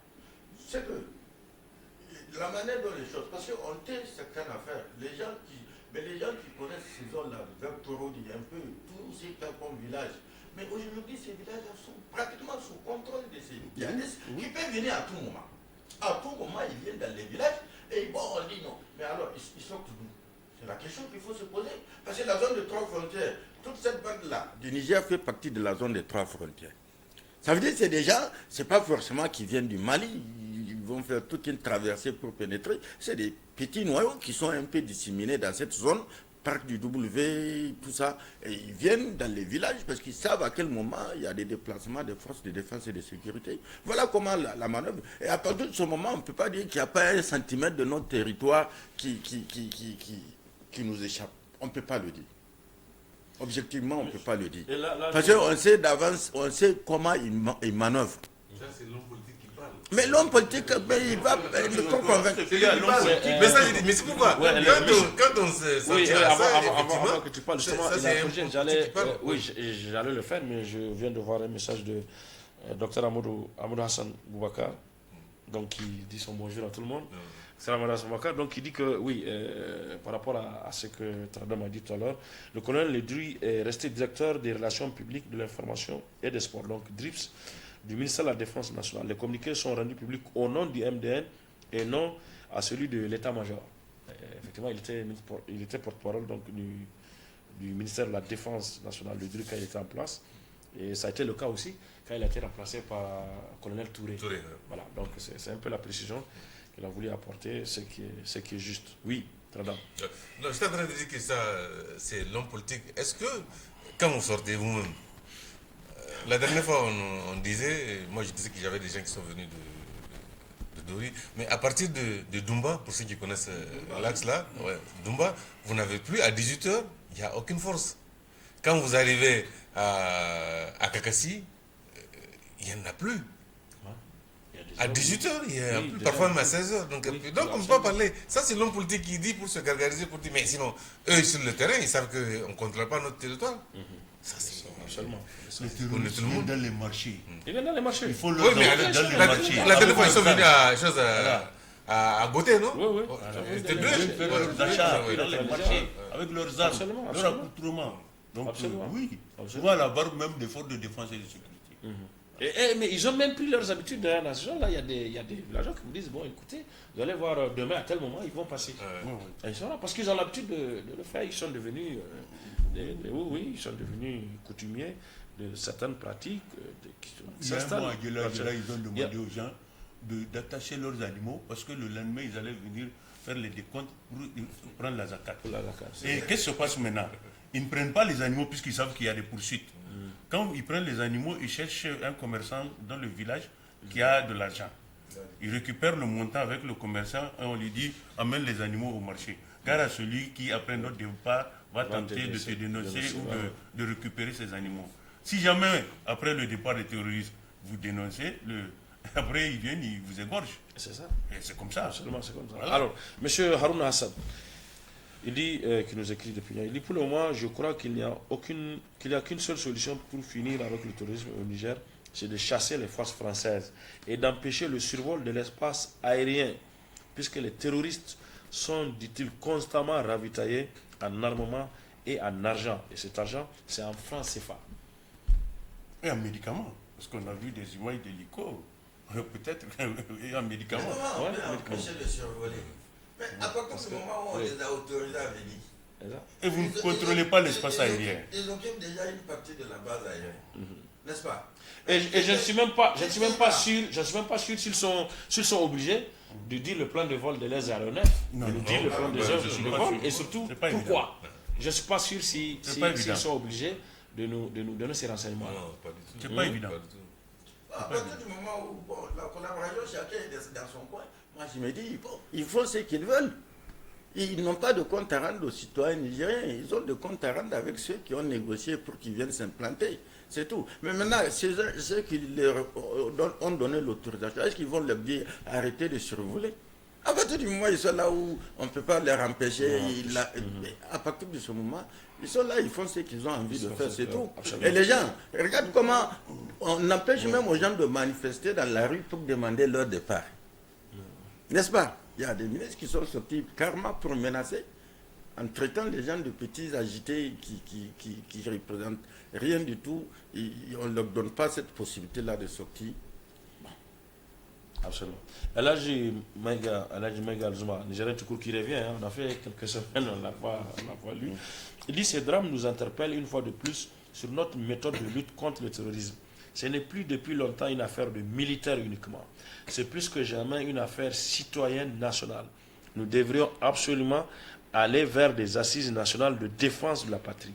C'est que la manière dont les choses, parce qu'on tait certaines affaires, les gens qui connaissent ces zones-là, vers Torodi, un peu, tous ces comme villages. Mais aujourd'hui, ces villages sont pratiquement sous contrôle de ces djihadistes qui peuvent venir à tout moment. À tout moment, ils viennent dans les villages et bon, on dit non. Mais alors, ils sont nous. C'est la question qu'il faut se poser. Parce que la zone de 3 frontières, toute cette bande-là du Niger fait partie de la zone des 3 frontières. Ça veut dire que c'est des gens, ce n'est pas forcément qu'ils viennent du Mali, ils vont faire toute une traversée pour pénétrer. C'est des petits noyaux qui sont un peu disséminés dans cette zone. Parc du W, tout ça, et ils viennent dans les villages parce qu'ils savent à quel moment il y a des déplacements des forces de défense et de sécurité. Voilà comment la manœuvre. Et à partir de ce moment, on ne peut pas dire qu'il n'y a pas un centimètre de notre territoire qui nous échappe. On ne peut pas le dire. Objectivement, on ne peut pas le dire. Et là, Parce qu'on sait d'avance, on sait comment il manœuvre. Ça, c'est l'homme politique qui parle. Mais l'homme politique, il va me convaincre. Mais ça, mais c'est pourquoi quand on se oui, sentira ça, avant que tu parles, justement, ça, c'est un politique qui parle. j'allais le faire, mais je viens de voir un message de Dr Amadou Hassan Boubacar, donc qui dit son bonjour à tout le monde. C'est Amadou Hassan Boubacar, donc il dit que, oui, par rapport à ce que Tradam a dit tout à l'heure, le colonel Ledru est resté directeur des relations publiques, de l'information et des sports, donc DRIPS, du ministère de la Défense nationale. Les communiqués sont rendus publics au nom du MDN et non à celui de l'état-major. Effectivement, il était porte-parole donc du ministère de la Défense nationale, le DRIC, quand il était en place. Et ça a été le cas aussi quand il a été remplacé par le colonel Touré. Voilà, donc c'est un peu la précision qu'il a voulu apporter, ce qui est juste. Oui, Tradam. Non, je suis en train de dire que ça, c'est l'homme politique. Est-ce que, quand vous sortez vous-même, la dernière fois, on disait, moi je disais que j'avais des gens qui sont venus de Dori, mais à partir de Dumba, pour ceux qui connaissent l'axe là, Dumba, vous n'avez plus, à 18h, il n'y a aucune force. Quand vous arrivez à Kakassi, il n'y en a plus. À 18h, il y a plus, parfois même à 16h. Donc on ne peut pas parler. Ça, c'est l'homme politique qui dit pour se gargariser, pour dire, mais sinon, eux, sur le terrain, ils savent qu'on ne contrôle pas notre territoire. Ça, c'est absolument. Les terroristes viennent dans les marchés. Ils viennent dans les marchés. Il faut leur envoyer dans les marchés. La dernière fois, ils sont venus à Gauthier, non? Oui. Ils viennent faire leurs achats dans les marchés avec leurs armes, leurs accoutrements. Donc, oui, souvent à la barre même des forces de défense et de sécurité. Mais ils ont même pris leurs habitudes de la nation. Là, il y a des villageois qui me disent, bon, écoutez, vous allez voir demain à tel moment, ils vont passer. Et ils sont là parce qu'ils ont l'habitude de le faire. Ils sont devenus, ils sont devenus coutumiers de certaines pratiques. Il y a un mois, ils ont demandé aux gens d'attacher leurs animaux parce que le lendemain, ils allaient venir faire les décomptes pour prendre la zakat. Et qu'est-ce qui se passe maintenant? Ils ne prennent pas les animaux puisqu'ils savent qu'il y a des poursuites. Quand ils prennent les animaux, ils cherchent un commerçant dans le village qui a de l'argent. Ils récupèrent le montant avec le commerçant et on lui dit amène les animaux au marché. Car à celui qui, après notre départ, va tenter de te dénoncer ou de récupérer ces animaux. Si jamais, après le départ des terroristes, vous dénoncez, après ils viennent, ils vous égorgent. C'est ça. Et c'est comme ça. Absolument, c'est comme ça. Voilà. Alors, M. Harouna Hassan, il dit, qu'il nous écrit depuis, il dit, pour le moment, je crois qu'il n'y a qu'une seule solution pour finir avec le terrorisme au Niger, c'est de chasser les forces françaises et d'empêcher le survol de l'espace aérien, puisque les terroristes sont, dit-il, constamment ravitaillés en armement et en argent. Et cet argent, c'est en francs CFA. Et en médicaments, parce qu'on a vu des images d'hélico, peut-être, et en médicaments. Empêcher de survoler. Mais à partir du moment où on les a autorisés à venir. Et vous ne contrôlez pas l'espace aérien. Ils occupent déjà une partie de la base aérienne. N'est-ce pas? Et je ne suis même pas sûr s'ils sont obligés de dire le plan de vol de leurs aéronefs, de dire le plan de vol, et surtout pourquoi. Je ne suis pas sûr s'ils sont obligés de nous donner ces renseignements. Non, pas du tout. C'est pas évident. À partir du moment où la collaboration, chacun est dans son coin, moi je me dis, bon, ils font ce qu'ils veulent. Ils n'ont pas de compte à rendre aux citoyens nigériens, ils ont de compte à rendre avec ceux qui ont négocié pour qu'ils viennent s'implanter. C'est tout. Mais maintenant, ceux qui leur ont donné l'autorisation, est-ce qu'ils vont leur dire arrêtez de survoler? À partir du moment où ils sont là où on ne peut pas leur empêcher, à partir de ce moment, ils sont là, ils font ce qu'ils ont envie de faire, c'est tout. Et les gens, regarde comment on empêche même aux gens de manifester dans la rue pour demander leur départ. N'est-ce pas? Il y a des ministres qui sont sortis carrément pour menacer, en traitant les gens de petits agités qui représentent rien du tout. On ne leur donne pas cette possibilité-là de sortir. Absolument. Elhaji Maïga Alzuma, Nigérien tout court qui revient, on a fait quelques semaines, on l'a pas lu. Il dit ces drames nous interpellent une fois de plus sur notre méthode de lutte contre le terrorisme. Ce n'est plus depuis longtemps une affaire de militaires uniquement. C'est plus que jamais une affaire citoyenne nationale. Nous devrions absolument aller vers des assises nationales de défense de la patrie.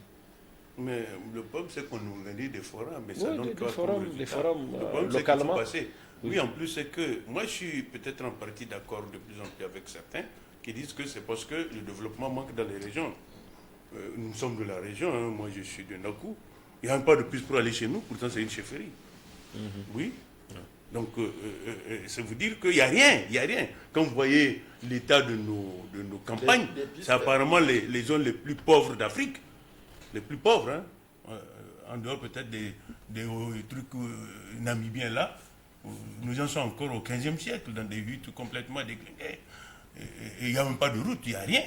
Mais le problème, c'est qu'on nous organise des forums, mais ça Oui, donne des forums le localement. Oui, en plus, c'est que moi, je suis peut-être en partie d'accord de plus en plus avec certains qui disent que c'est parce que le développement manque dans les régions. nous sommes de la région, hein, moi je suis de Nakou. Il n'y a même pas de bus pour aller chez nous, pourtant c'est une chefferie. Oui. Donc, c'est vous dire qu'il n'y a rien, il n'y a rien. Quand vous voyez l'état de nos campagnes, c'est apparemment les zones les plus pauvres d'Afrique. Les plus pauvres, hein. En dehors peut-être des trucs namibiens là. Nous en sommes encore au 15e siècle, dans des huttes complètement déclinquées. Et il n'y a même pas de route, il n'y a rien.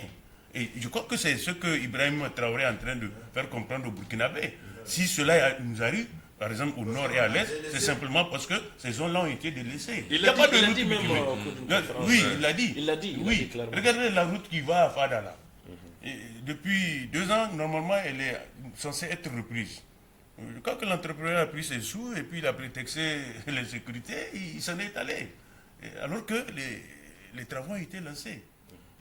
Et je crois que c'est ce que Ibrahim Traoré est en train de faire comprendre au Burkinabé. Si cela nous arrive, par exemple au nord et à l'est, c'est simplement parce que ces zones-là ont été délaissées. Il l'a dit même. Oui, il l'a dit. Il l'a dit. Oui, regardez la route qui va à Fada là. Et depuis 2 ans, normalement, elle est censée être reprise. Je crois que l'entrepreneur a pris ses sous et puis il a prétexté les sécurités, il s'en est allé. Alors que les travaux ont été lancés.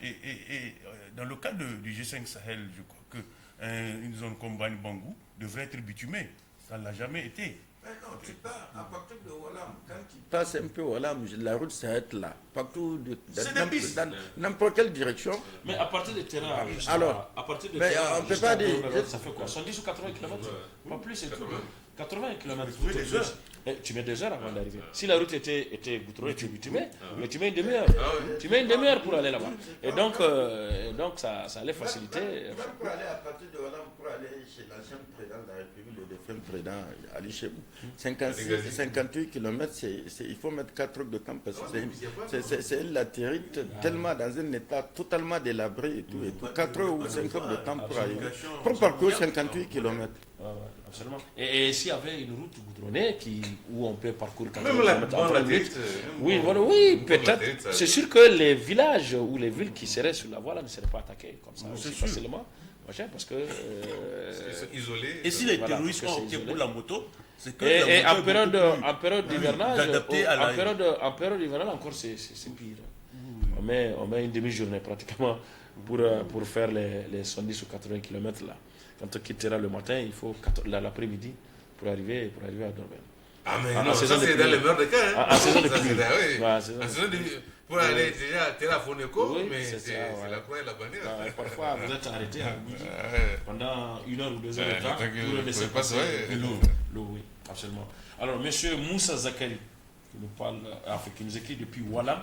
Et dans le cas du G5 Sahel, je crois qu'une zone comme Bani Bangou devrait être bitumée. Ça ne l'a jamais été. Mais non, tu pars à partir de Wallam. Quand tu passes un peu Wallam, la route s'arrête là. Partout, dans n'importe quelle direction. Mais à partir des terrains, alors, à partir des mais terrains, on ne peut pas dire. Ça fait quoi 110 ou 80 km? Pas plus, c'est tout. 80 km. Tu mets 2 heures avant d'arriver. Si la route était goudronnée, tu mets, mais tu mets une demi-heure. Tu mets une demi-heure pour aller là-bas. Et donc ça allait faciliter. Même pour aller à partir de Wallam, pour aller chez l'ancien président de la République, le défunt président Ali Chebou, 58 km, il faut mettre 4 trucs de camp parce que c'est une latérite tellement dans un état totalement délabré et tout. 4 ou 5 heures de temps pour arriver. Pour parcourir 58 km. Absolument. Et s'il y avait une route goudronnée où on peut parcourir 4 même la km en 30 minutes, oui, peut-être. C'est sûr que les villages ou les villes qui seraient sur la voie là ne seraient pas attaquées comme ça aussi facilement. Parce que ils sont isolés. Et si les terroristes ont opté pour la moto, c'est que et en période d'hivernage, en période d'hivernage encore c'est pire. On met une demi-journée pratiquement pour faire les 110 ou 80 km là. Quand on quittera le matin, il faut l'après-midi pour arriver à Dorben. Ah mais non, ça c'est dans le meilleur des cas. En saison de pluie. En saison de pour aller déjà à Foneko, mais c'est la croix et la bannière. Parfois, vous êtes arrêté à midi pendant 1 heure ou 2 heures de temps pour laisser passer l'eau. Oui, absolument. Alors, monsieur Moussa Zakari, qui nous écrit depuis Wallam,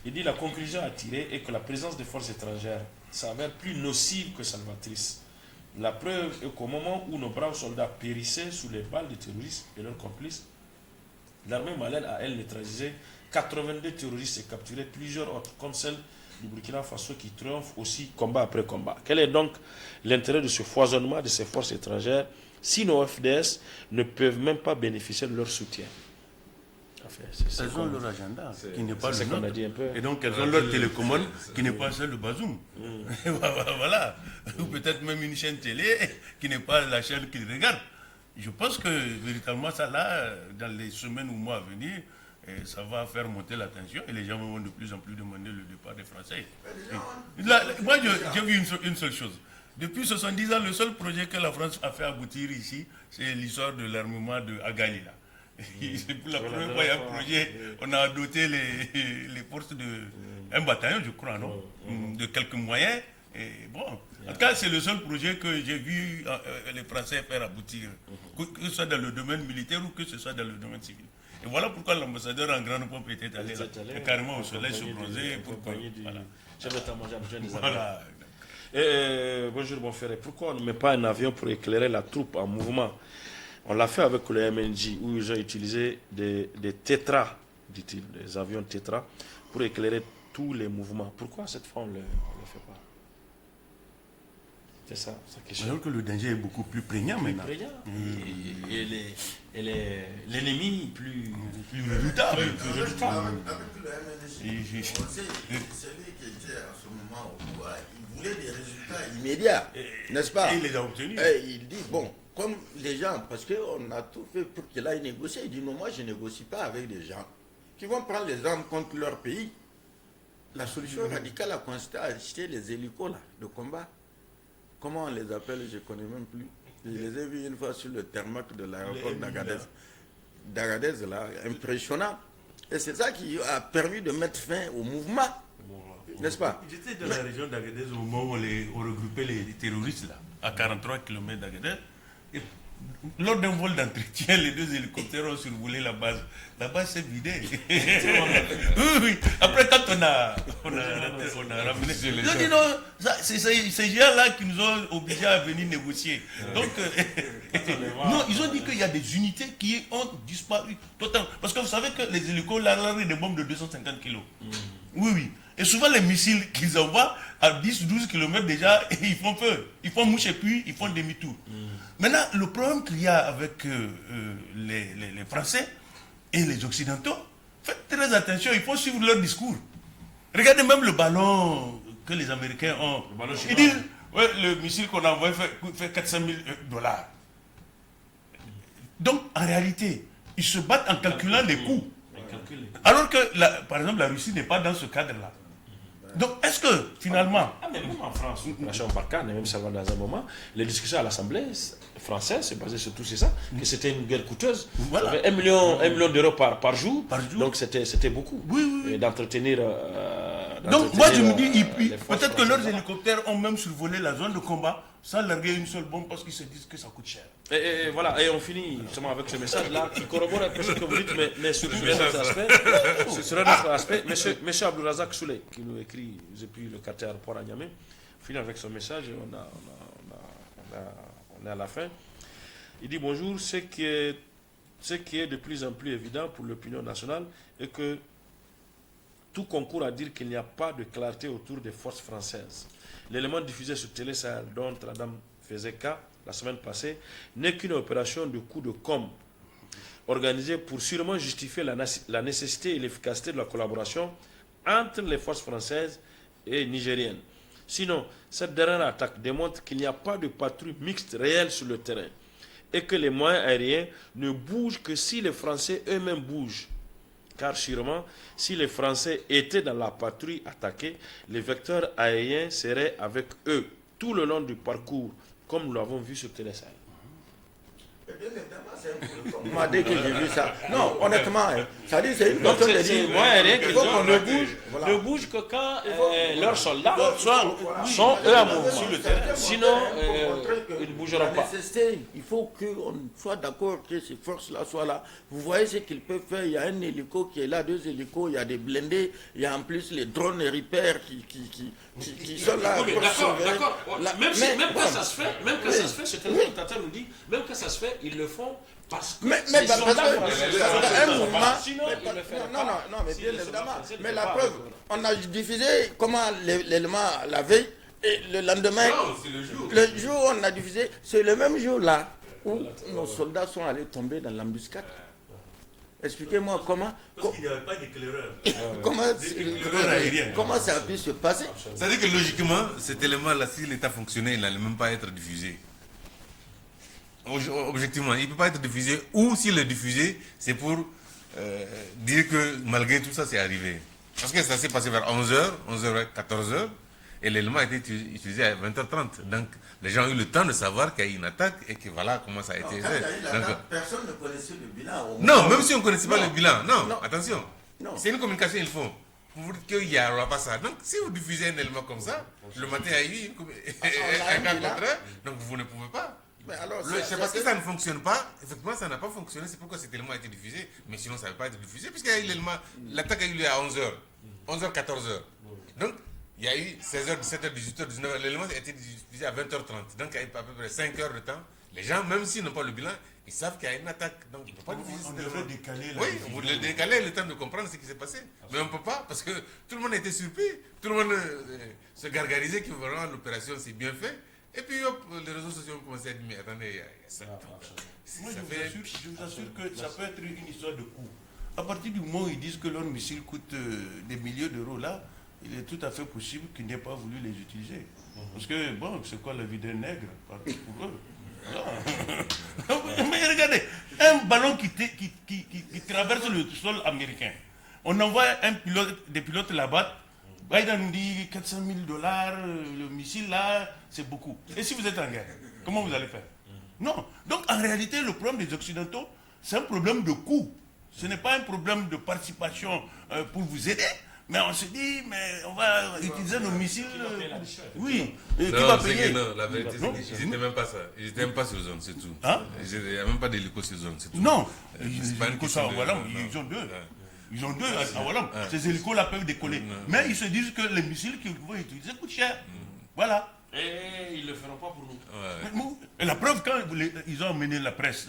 il dit la conclusion à tirer est que la présence des forces étrangères s'avère plus nocive que salvatrice. La preuve est qu'au moment où nos braves soldats périssaient sous les balles des terroristes et leurs complices, l'armée malienne a, elle, neutralisé 82 terroristes et capturé plusieurs autres, comme celle du Burkina Faso qui triomphe aussi combat après combat. Quel est donc l'intérêt de ce foisonnement de ces forces étrangères si nos FDS ne peuvent même pas bénéficier de leur soutien? Elles ont leur agenda qui n'est pas le nôtre. Et donc elles ont leur télécommande qui n'est pas celle de Bazoum. Voilà. Ou peut-être même une chaîne télé qui n'est pas la chaîne qu'ils regardent. Je pense que véritablement ça là, dans les semaines ou mois à venir, ça va faire monter la tension et les gens vont de plus en plus demander le départ des Français. Moi j'ai vu une seule chose. Depuis 70 ans, le seul projet que la France a fait aboutir ici, c'est l'histoire de l'armement de Agali là. C'est pour la première fois, il y a un projet, on a doté les forces un bataillon, je crois, non, de quelques moyens. Et bon, en tout cas, c'est le seul projet que j'ai vu les Français faire aboutir, que ce soit dans le domaine militaire ou que ce soit dans le domaine civil. Et voilà pourquoi l'ambassadeur en grande pompe était allé là, carrément au soleil se bronzer. Voilà. Bonjour, mon frère. Pourquoi on ne met pas un avion pour éclairer la troupe en mouvement? On l'a fait avec le MNJ où ils ont utilisé des tétras, dit-il, des avions tétras, pour éclairer tous les mouvements. Pourquoi cette fois on ne le fait pas? C'est ça, sa question. Alors que le danger est beaucoup plus prégnant maintenant. Et l'ennemi plus redoutable. Avec le MNJ, on sait celui qui était à ce moment au pouvoir, il voulait des résultats immédiats, n'est-ce pas? Et il les a obtenus. Il dit, bon, comme les gens, parce qu'on a tout fait pour qu'il aille négocier, il dit non, moi je ne négocie pas avec des gens qui vont prendre les armes contre leur pays. La solution radicale a consisté à acheter les hélicos là, de combat. Comment on les appelle, je ne connais même plus. Je les ai vus une fois sur le tarmac de l'aéroport d'Agadez. D'Agadez là, impressionnant. Et c'est ça qui a permis de mettre fin au mouvement, n'est-ce pas? J'étais dans la région d'Agadez au moment où on regroupait les terroristes là. à 43 km d'Agadez. Et lors d'un vol d'entretien, les 2 hélicoptères ont survolé la base. La base s'est vidée. Oui. Après, quand on a ramené... Ils ont dit non, c'est ces gens-là qui nous ont obligés à venir négocier. Donc, non, ils ont dit qu'il y a des unités qui ont disparu totalement. Parce que vous savez que les hélicos, l'arrêt des bombes de 250 kg. Oui, oui. Et souvent, les missiles qu'ils envoient à 10-12 km déjà, ils font feu. Ils font mouche et puis ils font demi-tour. Maintenant, le problème qu'il y a avec les Français et les Occidentaux, faites très attention, il faut suivre leur discours. Regardez même le ballon que les Américains ont. Ils disent, ouais, le missile qu'on a envoyé fait 400 000 $. Donc, en réalité, ils se battent en calculant les coûts. Alors que, par exemple, la Russie n'est pas dans ce cadre-là. Donc, est-ce que, finalement... mais même en France, l'opération Barkhane, et même ça va dans un moment, les discussions à l'Assemblée française, c'est basé sur tout ça, que c'était une guerre coûteuse. Voilà. 1 million d'euros par jour, donc c'était beaucoup. Oui. D'entretenir... donc, moi, je me dis, peut-être que leurs hélicoptères ont même survolé la zone de combat sans larguer une seule bombe parce qu'ils se disent que ça coûte cher. Et voilà, et on finit justement avec ce message-là qui corrobore un peu ce que vous dites, mais sur un autre aspect. Sur un autre aspect, monsieur Abdourazak Souley, qui nous écrit depuis le quartier aéroport à Niamey, finit avec son message et on est à la fin. Il dit bonjour, ce qui est de plus en plus évident pour l'opinion nationale est que tout concourt à dire qu'il n'y a pas de clarté autour des forces françaises. L'élément diffusé sur Télé Sahel, dont la dame faisait cas la semaine passée, n'est qu'une opération de coup de com' organisée pour sûrement justifier la nécessité et l'efficacité de la collaboration entre les forces françaises et nigériennes. Sinon, cette dernière attaque démontre qu'il n'y a pas de patrouille mixte réelle sur le terrain et que les moyens aériens ne bougent que si les Français eux-mêmes bougent. Car sûrement, si les Français étaient dans la patrouille attaquée, les vecteurs aériens seraient avec eux tout le long du parcours, comme nous l'avons vu sur Télé Sahel. Moi, dès que j'ai vu ça, non, honnêtement, ça dit c'est une question de dire, il faut qu'on ne bouge que quand leurs soldats sont eux à mouvement. Sinon, ils ne bougeront pas. Il faut qu'on soit d'accord que ces forces-là soient là. Vous voyez ce qu'ils peuvent faire. Il y a un hélico qui est là, 2 hélicos, il y a des blindés, il y a en plus les drones et repères qui sont là. Oui, d'accord. Même quand ça se fait, ce que le dictateur nous dit, même quand ça se fait, ils le font parce que les soldats un mouvement. Sinon, ils le font. Non, mais bien évidemment. Mais la preuve, on a diffusé comment l'élément la veille et le lendemain. Non, c'est le jour. Le jour où on a diffusé, c'est le même jour là où nos soldats sont allés tomber dans l'embuscade. Expliquez-moi comment. Parce qu'il n'y avait pas d'éclaireur. Comment ça a pu se passer? C'est-à-dire que logiquement, cet élément-là, si l'État fonctionnait, il n'allait même pas être diffusé. Objectivement, il ne peut pas être diffusé, ou s'il est diffusé, c'est pour dire que malgré tout ça, c'est arrivé. Parce que ça s'est passé vers 11h, 11h, 14h, et l'élément a été utilisé à 20h30. Donc, les gens ont eu le temps de savoir qu'il y a eu une attaque et que voilà comment ça a été fait. Personne ne connaissait le bilan. Non, même si on ne connaissait pas le bilan, non, attention. C'est une communication, ils font. Pour vous dire qu'il n'y aura pas ça. Donc, si vous diffusez un élément comme ça, le matin, il y a eu un cas contraire, donc vous ne pouvez pas. C'est parce que ça ne fonctionne pas. Effectivement, ça n'a pas fonctionné. C'est pourquoi cet élément a été diffusé. Mais sinon, ça ne va pas être diffusé. Puisqu'il y a eu l'élément. L'attaque a eu lieu à 11h. 11h, 14h. Donc, il y a eu 16h, 17h, 18h, 19h. L'élément a été diffusé à 20h30. Donc, il y a eu à peu près 5 heures de temps. Les gens, même s'ils n'ont pas le bilan, ils savent qu'il y a une attaque. Donc, ils ne peuvent pas diffuser cet élément. Oui, vous le décalez le temps de comprendre ce qui s'est passé. Mais on ne peut pas parce que tout le monde était surpris. Tout le monde se gargarisait que vraiment l'opération s'est bien faite. Et puis hop, les réseaux sociaux ont commencé à dire, mais attendez, il y a ça. Moi, je vous assure que ça peut être une histoire de coût. À partir du moment où ils disent que leurs missiles coûtent des milliers d'euros, là, il est tout à fait possible qu'ils n'aient pas voulu les utiliser. Parce que, bon, c'est quoi la vie d'un nègre pour eux? Mais regardez, un ballon qui traverse le sol américain, on envoie des pilotes là-bas. Biden nous dit 400 000 $, le missile là, c'est beaucoup. Et si vous êtes en guerre, comment vous allez faire? Non. Donc en réalité, le problème des Occidentaux, c'est un problème de coût. Ce n'est pas un problème de participation pour vous aider, Mais on se dit, mais on va utiliser nos missiles. Oui. Et qui Non, va c'est payer? que non, la vérité, c'est qu'ils n'étaient même pas ça. Ils n'étaient même pas sur zone, c'est tout. Hein? Il n'y a même pas d'hélico sur zone, c'est tout. Non. C'est pas une question de- Voilà, non. ils ont deux. Ouais. Ils ont deux à Wallam. Ces hélicos-là peuvent décoller. Mais ils se disent que les missiles qu'ils vont utiliser coûtent cher. Voilà. Et ils ne le feront pas pour nous. Ouais. Et la preuve, quand ils ont mené la presse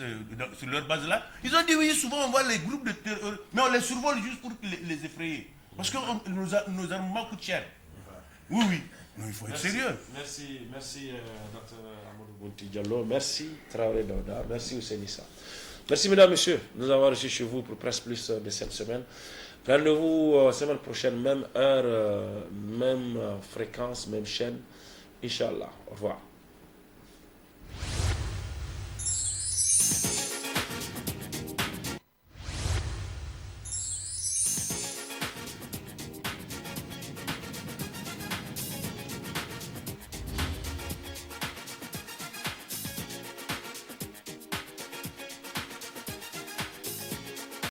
sur leur base là, ils ont dit oui, souvent on voit les groupes de terreur, mais on les survole juste pour les effrayer. Parce que nos armements coûtent cher. Oui, oui. Non, il faut être sérieux. Merci, Dr Amadou Bounti Diallo. Merci, Traoré Dauda. Merci, Ousenissa. Merci, mesdames, messieurs. Nous avons reçu chez vous pour Presse Plus de cette semaine. Rendez-vous semaine prochaine, même heure, même fréquence, même chaîne. Inch'Allah. Au revoir.